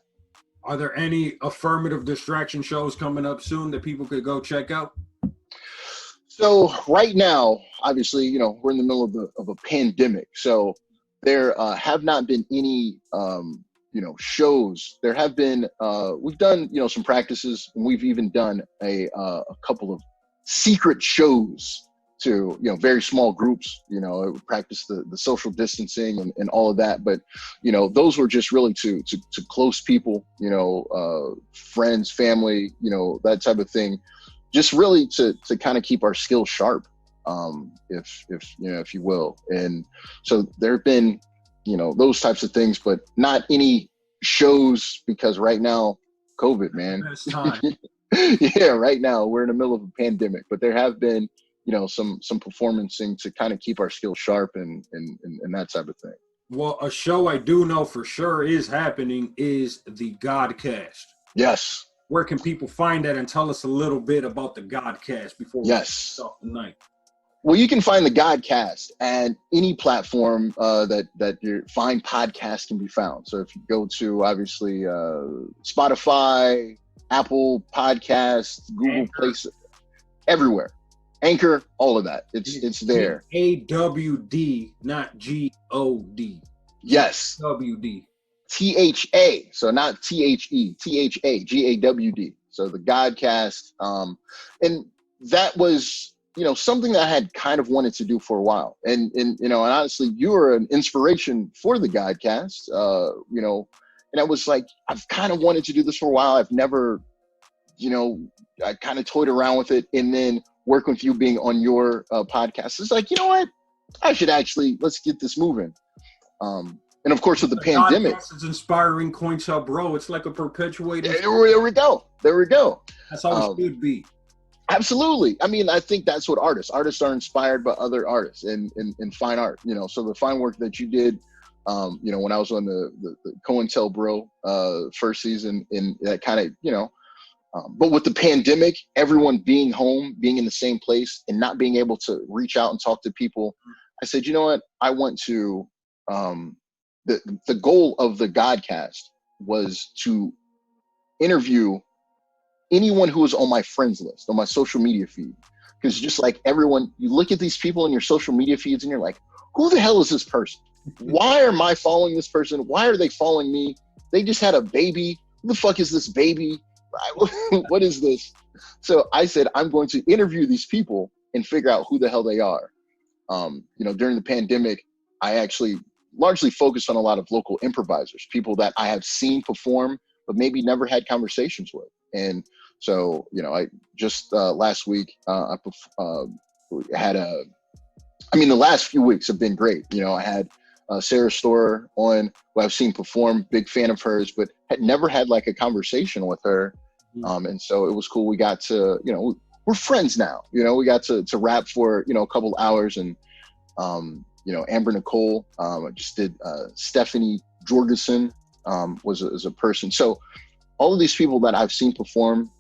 Are there any affirmative distraction shows coming up soon that people could go check out? So right now, obviously, we're in the middle of a pandemic. So there have not been any, shows. There have been, we've done, some practices, and we've even done a couple of secret shows to, very small groups, practice the social distancing and all of that. But, those were just really to close people, friends, family, that type of thing. Just really to kind of keep our skills sharp, if you will. And so there have been, those types of things, but not any shows, because right now, COVID, man. Best time. Yeah, right now we're in the middle of a pandemic, but there have been, some performancing to kind of keep our skills sharp and that type of thing. Well, a show I do know for sure is happening is the Godcast. Yes. Where can people find that, and tell us a little bit about the Godcast before we start tonight? Well, you can find the Godcast at any platform that your fine podcast can be found. So if you go to, obviously, Spotify, Apple Podcasts, Google Anchor. Play, everywhere. Anchor, all of that. It's there. AWD, not GOD. Yes. WD. THA, so not THE, THA, GAWD. So the Godcast, and that was, something that I had kind of wanted to do for a while. And honestly, you were an inspiration for the Godcast, and I was like, I've kind of wanted to do this for a while. I've never, I kind of toyed around with it, and then working with you being on your podcast, it's like, you know what? I should actually, let's get this moving. And of course, with the pandemic, it's inspiring COINTELBRO. It's like a perpetuating. There we go. That's how it should be. Absolutely. I mean, I think that's what artists are inspired by other artists and fine art. So the fine work that you did, when I was on the COINTELBRO first season, and that kind of, but with the pandemic, everyone being home, being in the same place, and not being able to reach out and talk to people, I said, you know what? I want to. The goal of the Godcast was to interview anyone who was on my friends list, on my social media feed. Because just like everyone, you look at these people in your social media feeds and you're like, who the hell is this person? Why am I following this person? Why are they following me? They just had a baby. Who the fuck is this baby? What is this? So I said, I'm going to interview these people and figure out who the hell they are. During the pandemic, I actually largely focused on a lot of local improvisers, people that I have seen perform, but maybe never had conversations with. And so, I just last week, I had the last few weeks have been great. I had Sarah Storer on, who I've seen perform, big fan of hers, but had never had like a conversation with her. And so it was cool. We got to, we're friends now, we got to rap for, a couple hours, and, Amber Nicole, I just did, Stephanie Jorgensen, was a person. So all of these people that I've seen perform,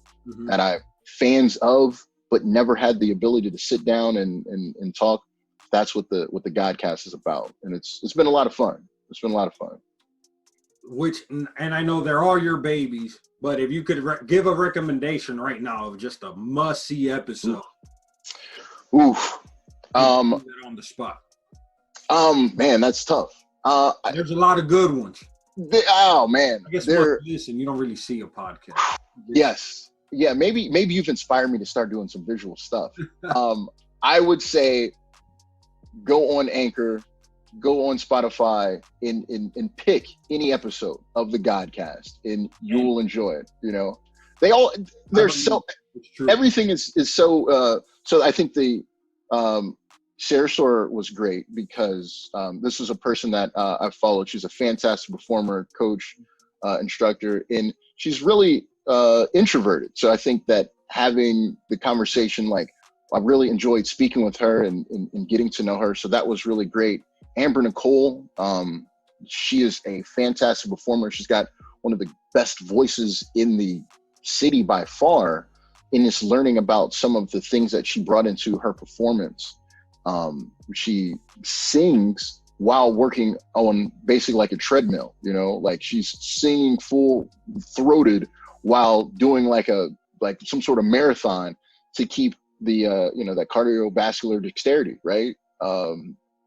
that I'm fans of, but never had the ability to sit down and talk. That's what the Godcast is about. And it's been a lot of fun. And I know they're all your babies, but if you could give a recommendation right now of just a must-see episode. Oof. On the spot. Man, that's tough. There's a lot of good ones. Man. I guess listen, you don't really see a podcast. Yes. Yeah, maybe you've inspired me to start doing some visual stuff. I would say go on Anchor, go on Spotify, and pick any episode of the Godcast, and you will enjoy it. Everything is so. So I think the Sarah Storer was great because this is a person that I've followed. She's a fantastic performer, coach, instructor, and she's really introverted. So I think that having the conversation, like, I really enjoyed speaking with her and getting to know her. So that was really great. Amber Nicole, she is a fantastic performer. She's got one of the best voices in the city by far, in this learning about some of the things that she brought into her performance. She sings while working on basically like a treadmill, you know, like she's singing full throated while doing like some sort of marathon to keep the you know, that cardiovascular dexterity, right?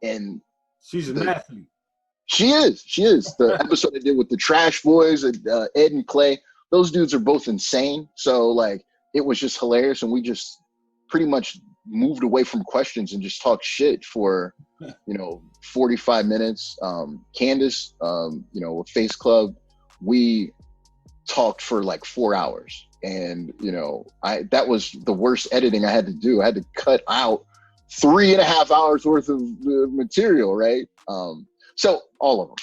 And She's an athlete. She is. The episode I did with the Trash Boys, Ed and Clay, those dudes are both insane. So like, it was just hilarious, and we just pretty much moved away from questions and just talked shit for, you know, 45 minutes. Candace, you know, with Face Club, we talked for like 4 hours, and you know, that was the worst editing I had to do. I had to cut out 3.5 hours worth of material, right? So all of them,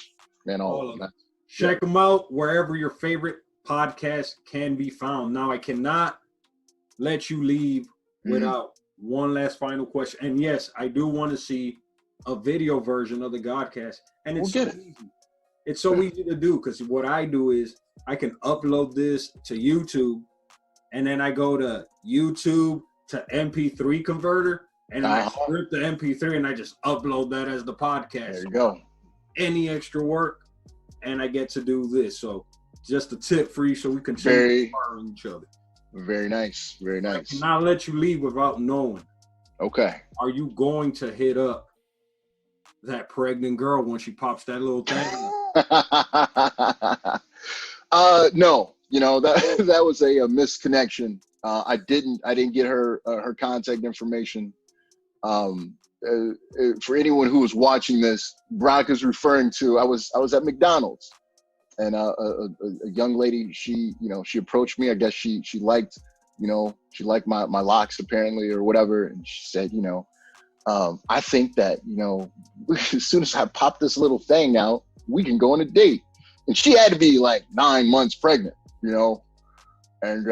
man, all of them. Check them out wherever your favorite podcast can be found. Now, I cannot let you leave without one last final question. And yes, I do want to see a video version of the Godcast. And it's so easy. It's so easy to do, because what I do is I can upload this to YouTube, and then I go to YouTube to MP3 converter, and I script the MP3 and I just upload that as the podcast. There you go. Any extra work, and I get to do this. So just a tip for you, so we continue inspiring each other. Very nice. Very nice. I cannot let you leave without knowing. Okay. Are you going to hit up that pregnant girl when she pops that little thing? No. You know, that was a misconnection. I didn't get her contact information. For anyone who was watching this, Brock is referring to, I was at McDonald's, and a young lady, she approached me. I guess she liked my locks apparently, or whatever. And she said, you know, I think that, you know, as soon as I pop this little thing out, we can go on a date. And she had to be like 9 months pregnant, you know, and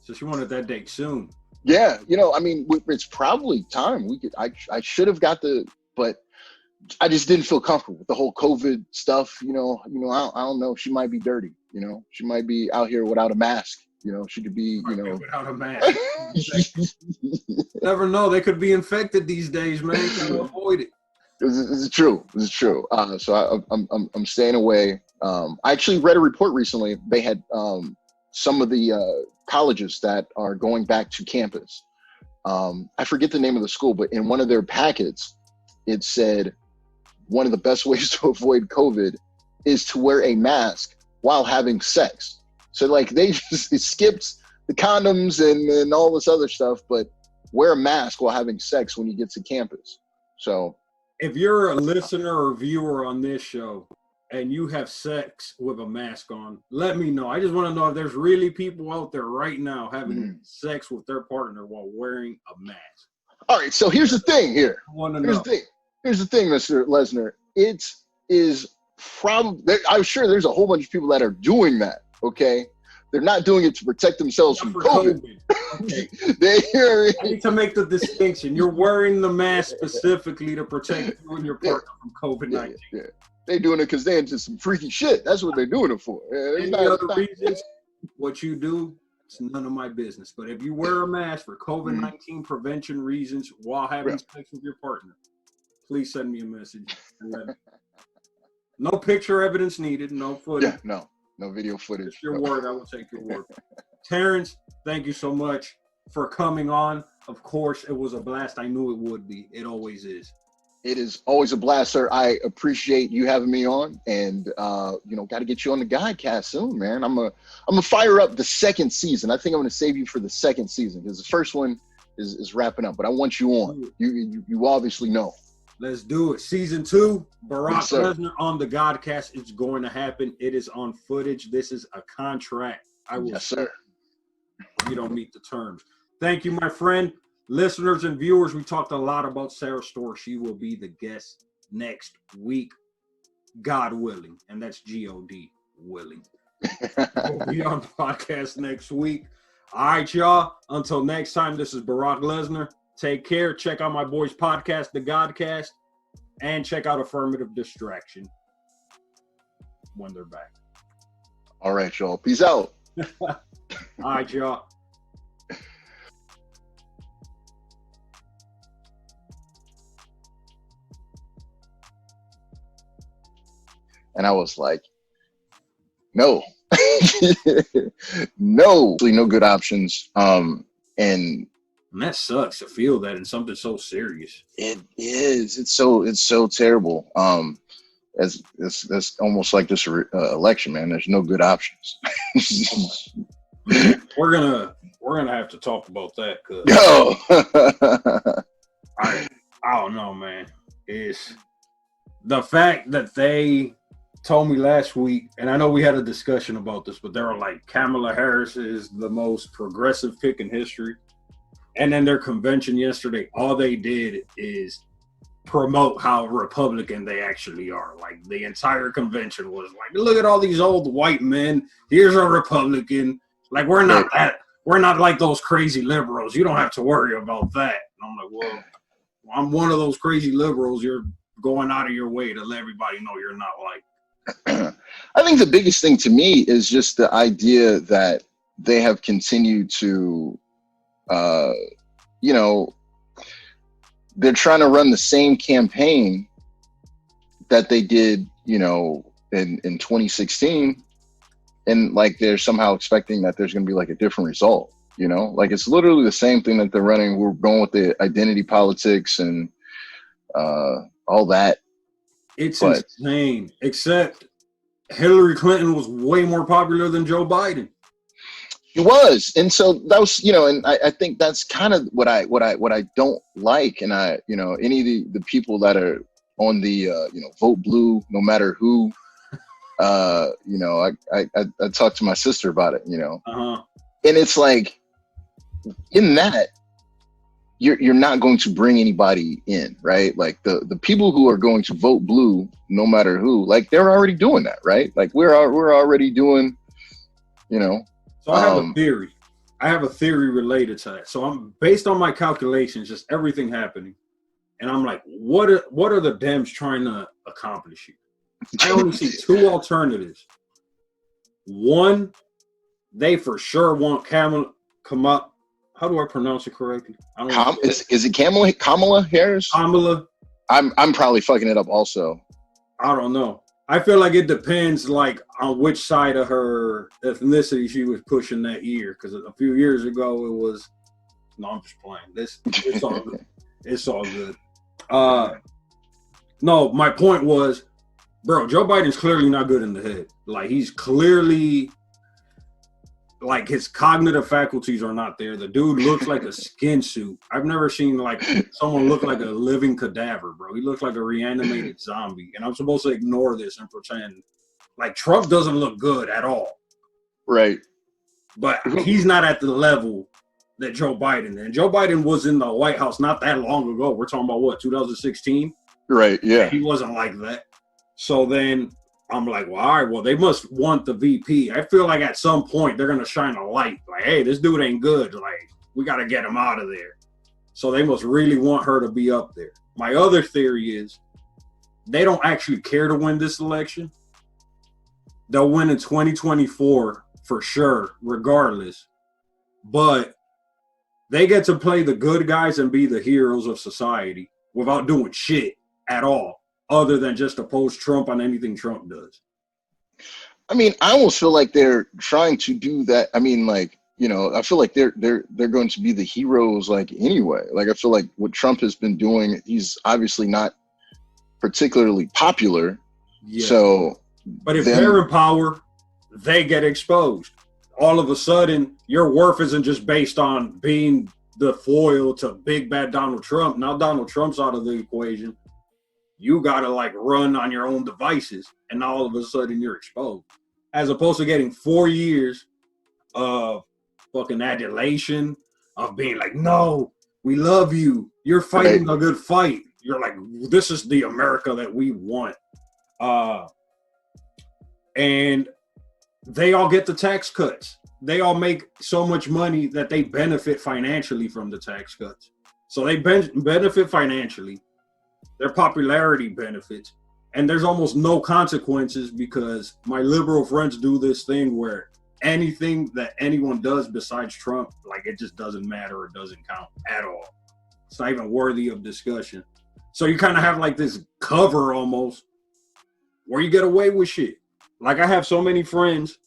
so she wanted that date soon. Yeah, you know, I mean, it's probably time. I should have but I just didn't feel comfortable with the whole COVID stuff. You know, I don't know. She might be dirty. You know, she might be out here without a mask. You know, she could be, you know, without a mask. Never know. They could be infected these days, man. You avoid it. This is true. So I'm staying away. I actually read a report recently. They had some of the colleges that are going back to campus. I forget the name of the school, but in one of their packets, it said one of the best ways to avoid COVID is to wear a mask while having sex. So like they just skipped the condoms and all this other stuff, but wear a mask while having sex when you get to campus. So if you're a listener or viewer on this show and you have sex with a mask on, let me know. I just want to know if there's really people out there right now having sex with their partner while wearing a mask. All right, so here's the thing here. Here's the thing, Mr. Lesnar. It is probably, I'm sure there's a whole bunch of people that are doing that, okay? They're not doing it to protect themselves from COVID. Okay. I need to make the distinction. You're wearing the mask specifically to protect you and your partner from COVID-19. Yeah. They're doing it because they're into some freaky shit. That's what they're doing it for. Any other reasons, what you do, it's none of my business. But if you wear a mask for COVID-19 prevention reasons while having sex with your partner, please send me a message. No picture evidence needed, no footage. Yeah, no video footage. It's your word, I will take your word. Terrance, thank you so much for coming on. Of course, it was a blast. I knew it would be. It always is. It is always a blast, sir. I appreciate you having me on, and got to get you on the Godcast soon, man. I'm gonna fire up the second season. I think I'm gonna save you for the second season because the first one is wrapping up. But I want you on. You obviously know. Let's do it. Season 2, Barack Lesnar on the Godcast. It's going to happen. It is on footage. This is a contract. I will. Yes, sir. You don't meet the terms. Thank you, my friend. Listeners and viewers, we talked a lot about Sarah Storr. She will be the guest next week, God willing, and that's G-O-D willing. We'll be on the podcast next week. All right, y'all. Until next time, this is Barack Lesnar. Take care. Check out my boys' podcast, The Godcast, and check out Affirmative Distraction when they're back. All right, y'all. Peace out. All right, y'all. And I was like, no, no good options. And that sucks to feel that in something so serious. it is. It's so terrible. That's almost like this election, man. There's no good options. We're gonna have to talk about that because I don't know, man. It's the fact that they told me last week, and I know we had a discussion about this, but they were like, Kamala Harris is the most progressive pick in history. And then their convention yesterday, all they did is promote how Republican they actually are. Like the entire convention was like, look at all these old white men. Here's a Republican. Like we're not like those crazy liberals. You don't have to worry about that. And I'm like, well, I'm one of those crazy liberals. You're going out of your way to let everybody know you're not like. I think the biggest thing to me is just the idea that they have continued to, they're trying to run the same campaign that they did, in 2016. And like, they're somehow expecting that there's going to be like a different result, like it's literally the same thing that they're running. We're going with the identity politics and all that. It's insane, except Hillary Clinton was way more popular than Joe Biden. He was, and so that was, and I think that's kind of what I don't like, and any of the people that are on the vote blue, no matter who, I talked to my sister about it, and it's like, in that, you're not going to bring anybody in, right? Like the people who are going to vote blue, no matter who, like they're already doing that, right? Like we're already doing, So I have a theory. I have a theory related to that. So I'm based on my calculations, just everything happening, and I'm like, what are the Dems trying to accomplish here? I only see two alternatives. One, they for sure want Kamala. How do I pronounce it correctly? I don't know. Is it Kamala Harris? Kamala. I'm probably fucking it up also. I don't know. I feel like it depends, like, on which side of her ethnicity she was pushing that year. Because a few years ago, it was. No, I'm just playing. It's all good. It's all good. No, my point was, bro, Joe Biden's clearly not good in the head. Like, he's clearly, like, his cognitive faculties are not there. The dude looks like a skin suit. I've never seen, like, someone look like a living cadaver, bro. He looks like a reanimated zombie. And I'm supposed to ignore this and pretend. Like, Trump doesn't look good at all. Right. But he's not at the level that Joe Biden. And Joe Biden was in the White House not that long ago. We're talking about, what, 2016? Right, yeah. He wasn't like that. So then I'm like, well, all right, well, they must want the VP. I feel like at some point they're going to shine a light. Like, hey, this dude ain't good. Like, we got to get him out of there. So they must really want her to be up there. My other theory is they don't actually care to win this election. They'll win in 2024 for sure, regardless. But they get to play the good guys and be the heroes of society without doing shit at all, other than just oppose Trump on anything Trump does. I mean, I almost feel like they're trying to do that. I mean, like, I feel like they're going to be the heroes, like, anyway. Like, I feel like what Trump has been doing, he's obviously not particularly popular. Yeah. So, but if they're in power, they get exposed. All of a sudden, your worth isn't just based on being the foil to big bad Donald Trump. Now Donald Trump's out of the equation. You gotta like run on your own devices, and now all of a sudden you're exposed. As opposed to getting 4 years of fucking adulation, of being like, no, we love you. You're fighting a good fight. You're like, this is the America that we want. And they all get the tax cuts. They all make so much money that they benefit financially from the tax cuts. So they benefit financially. Their popularity benefits. And there's almost no consequences because my liberal friends do this thing where anything that anyone does besides Trump, like it just doesn't matter or doesn't count at all. It's not even worthy of discussion. So you kind of have like this cover almost where you get away with shit. Like, I have so many friends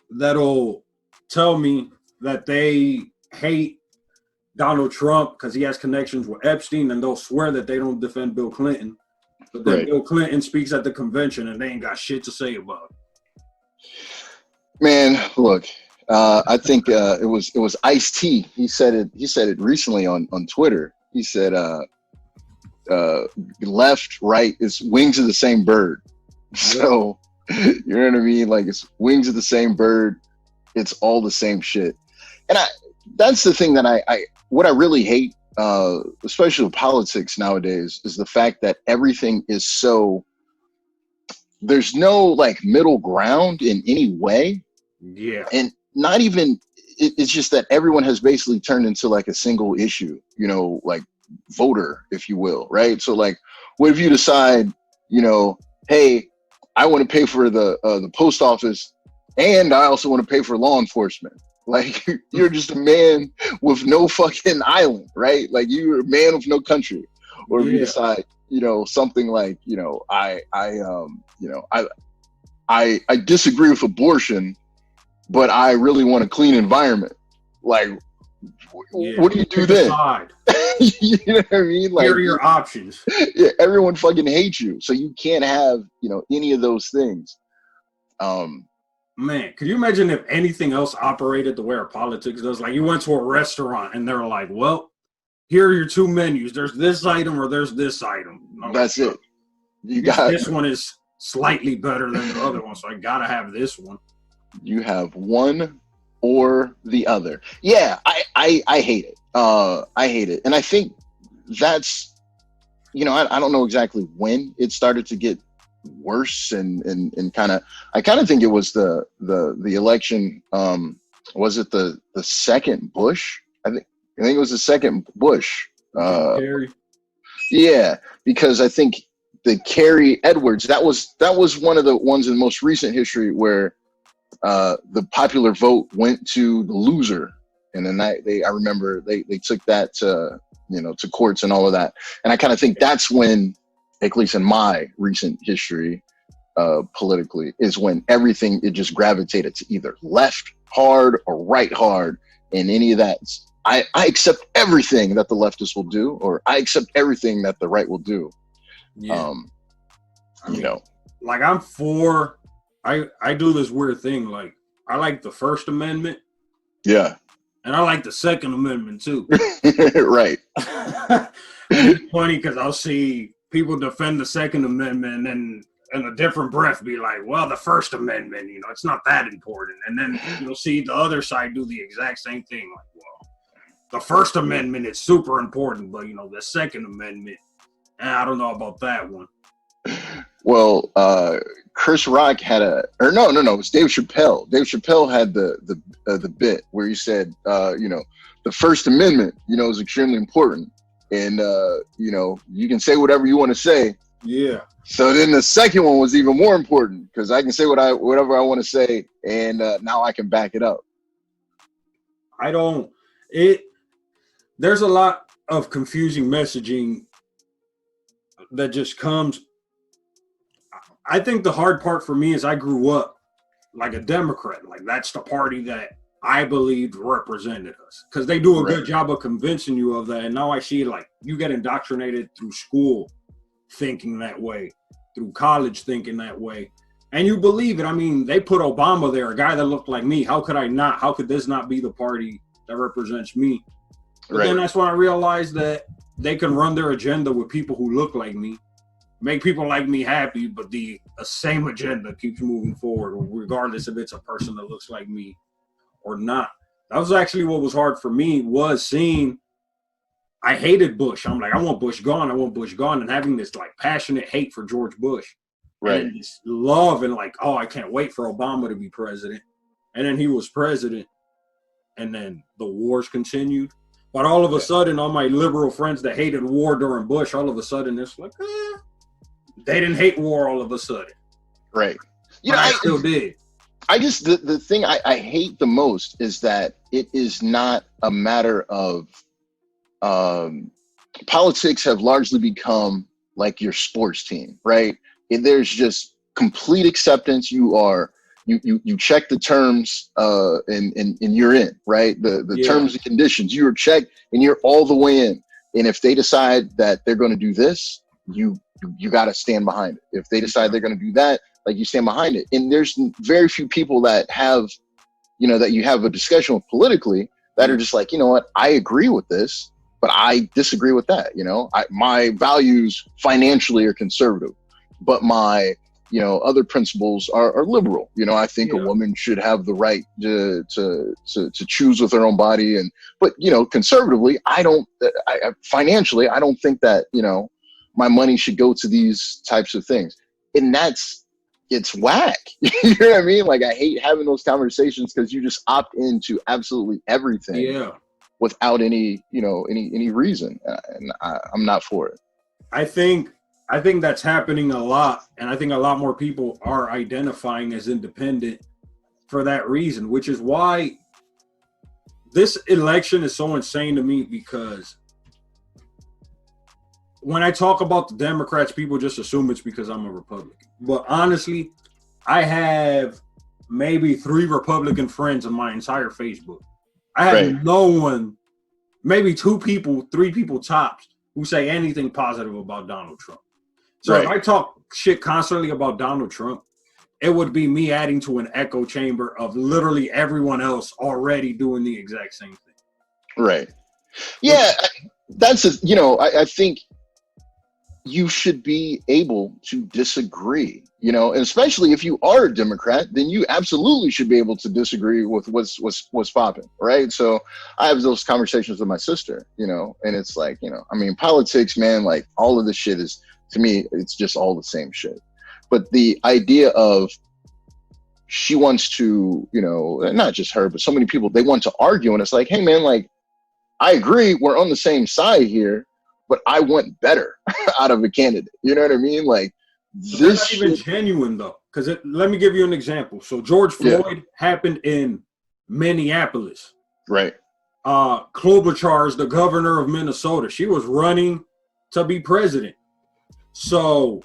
that'll tell me that they hate Donald Trump because he has connections with Epstein, and they'll swear that they don't defend Bill Clinton. But then Bill Clinton speaks at the convention and they ain't got shit to say about it. Man, look, I think it was Ice-T. He said it recently on Twitter. He said left, right, it's wings of the same bird. So you know what I mean? Like, it's wings of the same bird. It's all the same shit. And that's the thing that what I really hate, especially with politics nowadays, is the fact that everything is so, there's no like middle ground in any way. Yeah. And not even, it's just that everyone has basically turned into like a single issue, you know, like voter, if you will, right? So like, what if you decide, you know, hey, I want to pay for the post office, and I also want to pay for law enforcement. Like, you're just a man with no fucking island, right? Like, you're a man with no country. Or if you decide, you know, something like, you know, I disagree with abortion, but I really want a clean environment. Like, what do you do then? You know what I mean? Like, here are your options. Yeah, everyone fucking hates you, so you can't have, you know, any of those things. Man, could you imagine if anything else operated the way our politics does? Like, you went to a restaurant and they're like, well, here are your two menus. There's this item or there's this item. That's it. You got this one is slightly better than the other one, so I gotta have this one. You have one or the other. Yeah, I hate it. I hate it. And I think that's, you know, I don't know exactly when it started to get worse and kind of, I kind of think it was the election. Was it the second Bush? I think it was the second Bush. Yeah, because I think the Kerry Edwards, that was one of the ones in most recent history where the popular vote went to the loser. And then I remember they took that to, you know, to courts and all of that. And I kind of think that's when, at least in my recent history, politically, is when everything, it just gravitated to either left hard or right hard. And any of that, I accept everything that the leftists will do, or I accept everything that the right will do. Yeah. You know, like, I'm for, I do this weird thing. Like, I like the First Amendment. Yeah. And I like the Second Amendment too. Right. And it's funny because I'll see people defend the Second Amendment and then in a different breath be like, well, the First Amendment, you know, it's not that important. And then you'll see the other side do the exact same thing. Like, well, the First Amendment is super important, but, you know, the Second Amendment, I don't know about that one. Well, Chris Rock had it was Dave Chappelle. Dave Chappelle had the bit where he said, you know, the First Amendment, you know, is extremely important. And, you know, you can say whatever you want to say. Yeah. So then the second one was even more important because I can say whatever I want to say, and now I can back it up. There's a lot of confusing messaging that just comes. I think the hard part for me is I grew up like a Democrat. Like, that's the party that I believed represented us because they do a good job of convincing you of that. And now I see, like, you get indoctrinated through school thinking that way, through college thinking that way, and you believe it. I mean, they put Obama there, a guy that looked like me. How could I not? How could this not be the party that represents me? But then that's when I realized that they can run their agenda with people who look like me, make people like me happy, but the same agenda keeps moving forward, regardless if it's a person that looks like me or not. That was actually what was hard for me, was seeing, I hated Bush. I'm like, I want Bush gone. I want Bush gone. And having this like passionate hate for George Bush. Right. And this love and like, oh, I can't wait for Obama to be president. And then he was president. And then the wars continued. But all of a sudden, all my liberal friends that hated war during Bush, all of a sudden, it's like, they didn't hate war all of a sudden. Right. You know, I still did. I just, the thing I hate the most is that it is not a matter of, politics have largely become like your sports team, right? there's just complete acceptance. You check the terms and you're in, right? The terms and conditions, you're checked and you're all the way in. And if they decide that they're going to do this, you got to stand behind it. If they decide they're going to do that, like, you stand behind it. And there's very few people that have, that you have a discussion with politically that are just like, you know what, I agree with this, but I disagree with that. My values financially are conservative, but my other principles are liberal. I think a woman should have the right to choose with her own body. But conservatively, financially, I don't think that, my money should go to these types of things. And it's whack. You know what I mean? Like, I hate having those conversations because you just opt into absolutely everything without any reason. And I'm not for it. I think that's happening a lot, and I think a lot more people are identifying as independent for that reason, which is why this election is so insane to me, because when I talk about the Democrats, people just assume it's because I'm a Republican. But honestly, I have maybe 3 Republican friends on my entire Facebook. I have no one, maybe 2 people, 3 people tops, who say anything positive about Donald Trump. So if I talk shit constantly about Donald Trump, it would be me adding to an echo chamber of literally everyone else already doing the exact same thing. Right. Yeah, that's I think you should be able to disagree, and especially if you are a Democrat, then you absolutely should be able to disagree with what's popping, right? So I have those conversations with my sister, and it's like, politics, man, like, all of this shit is, to me, it's just all the same shit. But the idea of, she wants to, not just her, but so many people, they want to argue, and it's like, hey man, like, I agree, we're on the same side here, but I want better out of a candidate. You know what I mean? Like, this not even genuine though, because let me give you an example. So George Floyd happened in Minneapolis. Right. Klobuchar is the governor of Minnesota. She was running to be president. So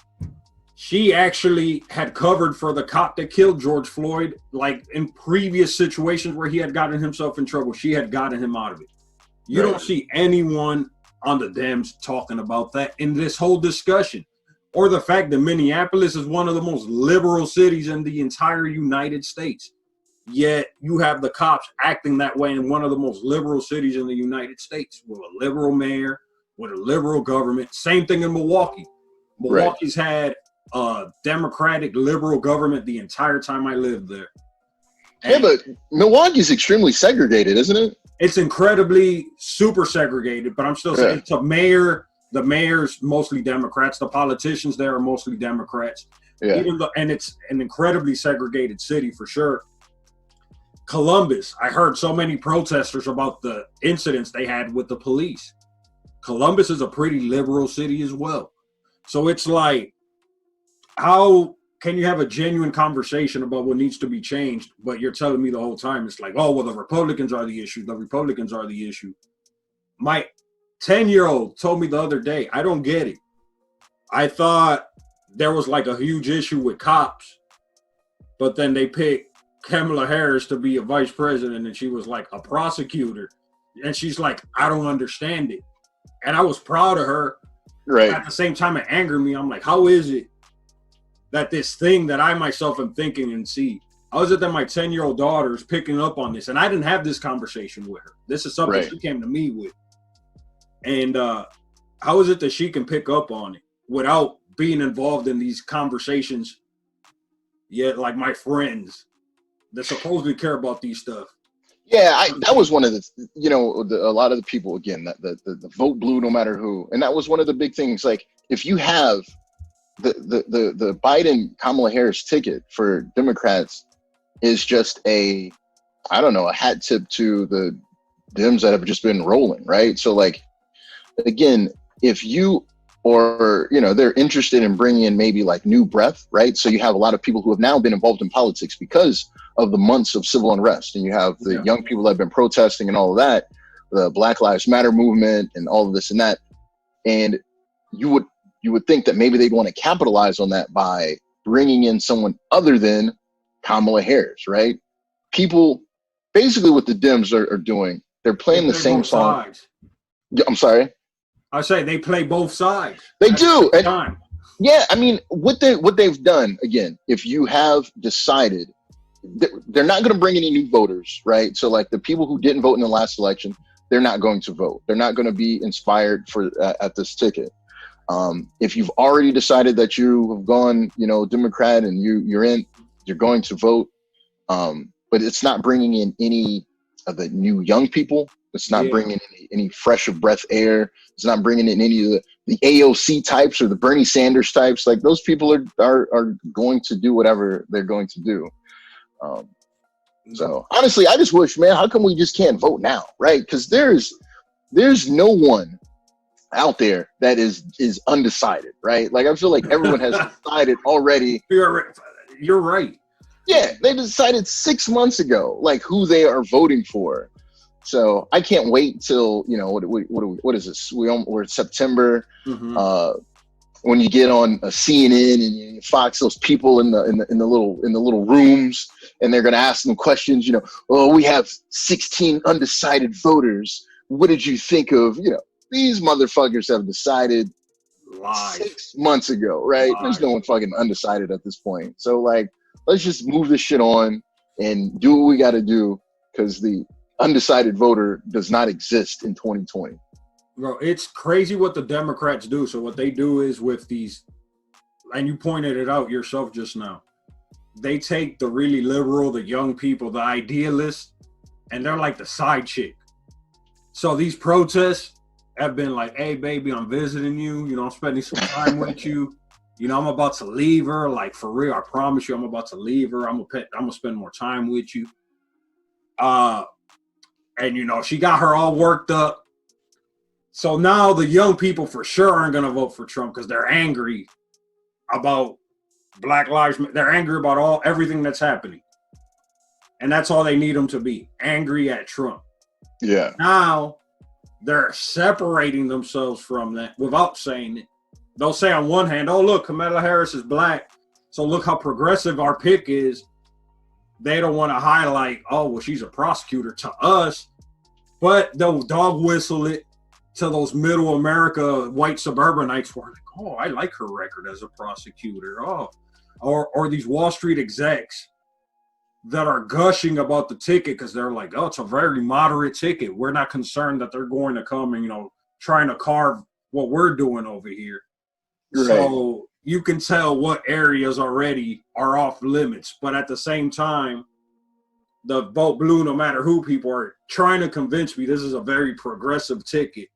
she actually had covered for the cop that killed George Floyd, like in previous situations where he had gotten himself in trouble. She had gotten him out of it. You don't see anyone on the Dems talking about that in this whole discussion, or the fact that Minneapolis is one of the most liberal cities in the entire United States. Yet you have the cops acting that way in one of the most liberal cities in the United States, with a liberal mayor, with a liberal government. Same thing in Milwaukee. Milwaukee's had a Democratic liberal government the entire time I lived there. And but Milwaukee's extremely segregated, isn't it? It's incredibly super segregated, but I'm still saying it's a mayor. The mayor's mostly Democrats. The politicians there are mostly Democrats. Yeah. And it's an incredibly segregated city for sure. Columbus, I heard so many protesters about the incidents they had with the police. Columbus is a pretty liberal city as well. So it's like, how can you have a genuine conversation about what needs to be changed, but you're telling me the whole time it's like, oh, well, the Republicans are the issue. The Republicans are the issue. My 10-year-old told me the other day, I don't get it. I thought there was like a huge issue with cops, but then they picked Kamala Harris to be a vice president, and she was like a prosecutor. And she's like, I don't understand it. And I was proud of her. Right. At the same time, it angered me. I'm like, how is it that this thing that I myself am thinking and see, how is it that my 10-year-old daughter is picking up on this? And I didn't have this conversation with her. This is something she came to me with. And how is it that she can pick up on it without being involved in these conversations? Yet, like my friends that supposedly care about these stuff. Yeah, that was one of the, a lot of the people, again, the vote blue no matter who. And that was one of the big things. Like, if you have the Biden Kamala Harris ticket for Democrats is just a hat tip to the Dems that have just been rolling, right? So, like, again, if you or, they're interested in bringing in maybe like new breath, right? So you have a lot of people who have now been involved in politics because of the months of civil unrest. And you have the young people that have been protesting and all of that, the Black Lives Matter movement and all of this and that. And you would you would think that maybe they'd want to capitalize on that by bringing in someone other than Kamala Harris, right? People, basically what the Dems are doing, they're playing the same song. Sides. I'm sorry? I say they play both sides. They do. Time. Yeah, I mean, what they've done, again, if you have decided, they're not going to bring any new voters, right? So like the people who didn't vote in the last election, they're not going to vote. They're not going to be inspired for at this ticket. If you've already decided that you have gone, Democrat and you're going to vote, but it's not bringing in any of the new young people. It's not bringing in any fresher breath air. It's not bringing in any of the AOC types or the Bernie Sanders types. Like those people are going to do whatever they're going to do. So honestly, I just wish, man, how come we just can't vote now, right? Because there's no one out there that is undecided, right? Like I feel like everyone has decided already. You're right. Yeah, they decided 6 months ago, like who they are voting for. So I can't wait till what is this? We're September. Mm-hmm. When you get on a CNN and you Fox, those people in the little rooms, and they're gonna ask them questions. We have 16 undecided voters. What did you think of? These motherfuckers have decided Lies. 6 months ago, right? Lies. There's no one fucking undecided at this point. So like, let's just move this shit on and do what we got to do, because the undecided voter does not exist in 2020. Bro, it's crazy what the Democrats do. So what they do is with these, and you pointed it out yourself just now, they take the really liberal, the young people, the idealists, and they're like the side chick. So these protests have been like, hey, baby, I'm visiting you. I'm spending some time with you. I'm about to leave her. Like, for real, I promise you, I'm about to leave her. I'm gonna spend more time with you. And she got her all worked up. So now the young people for sure aren't gonna vote for Trump because they're angry about Black Lives Matter. They're angry about everything that's happening. And that's all they need them to be, angry at Trump. Yeah. Now they're separating themselves from that without saying it. They'll say on one hand, oh, look, Kamala Harris is Black, so look how progressive our pick is. They don't want to highlight, oh, well, she's a prosecutor to us, but they'll dog whistle it to those middle America white suburbanites who are like, oh, I like her record as a prosecutor. Oh, or these Wall Street execs that are gushing about the ticket because they're like, oh, it's a very moderate ticket. We're not concerned that they're going to come and, trying to carve what we're doing over here. Right. So you can tell what areas already are off limits. But at the same time, the vote blue, no matter who people are trying to convince me this is a very progressive ticket.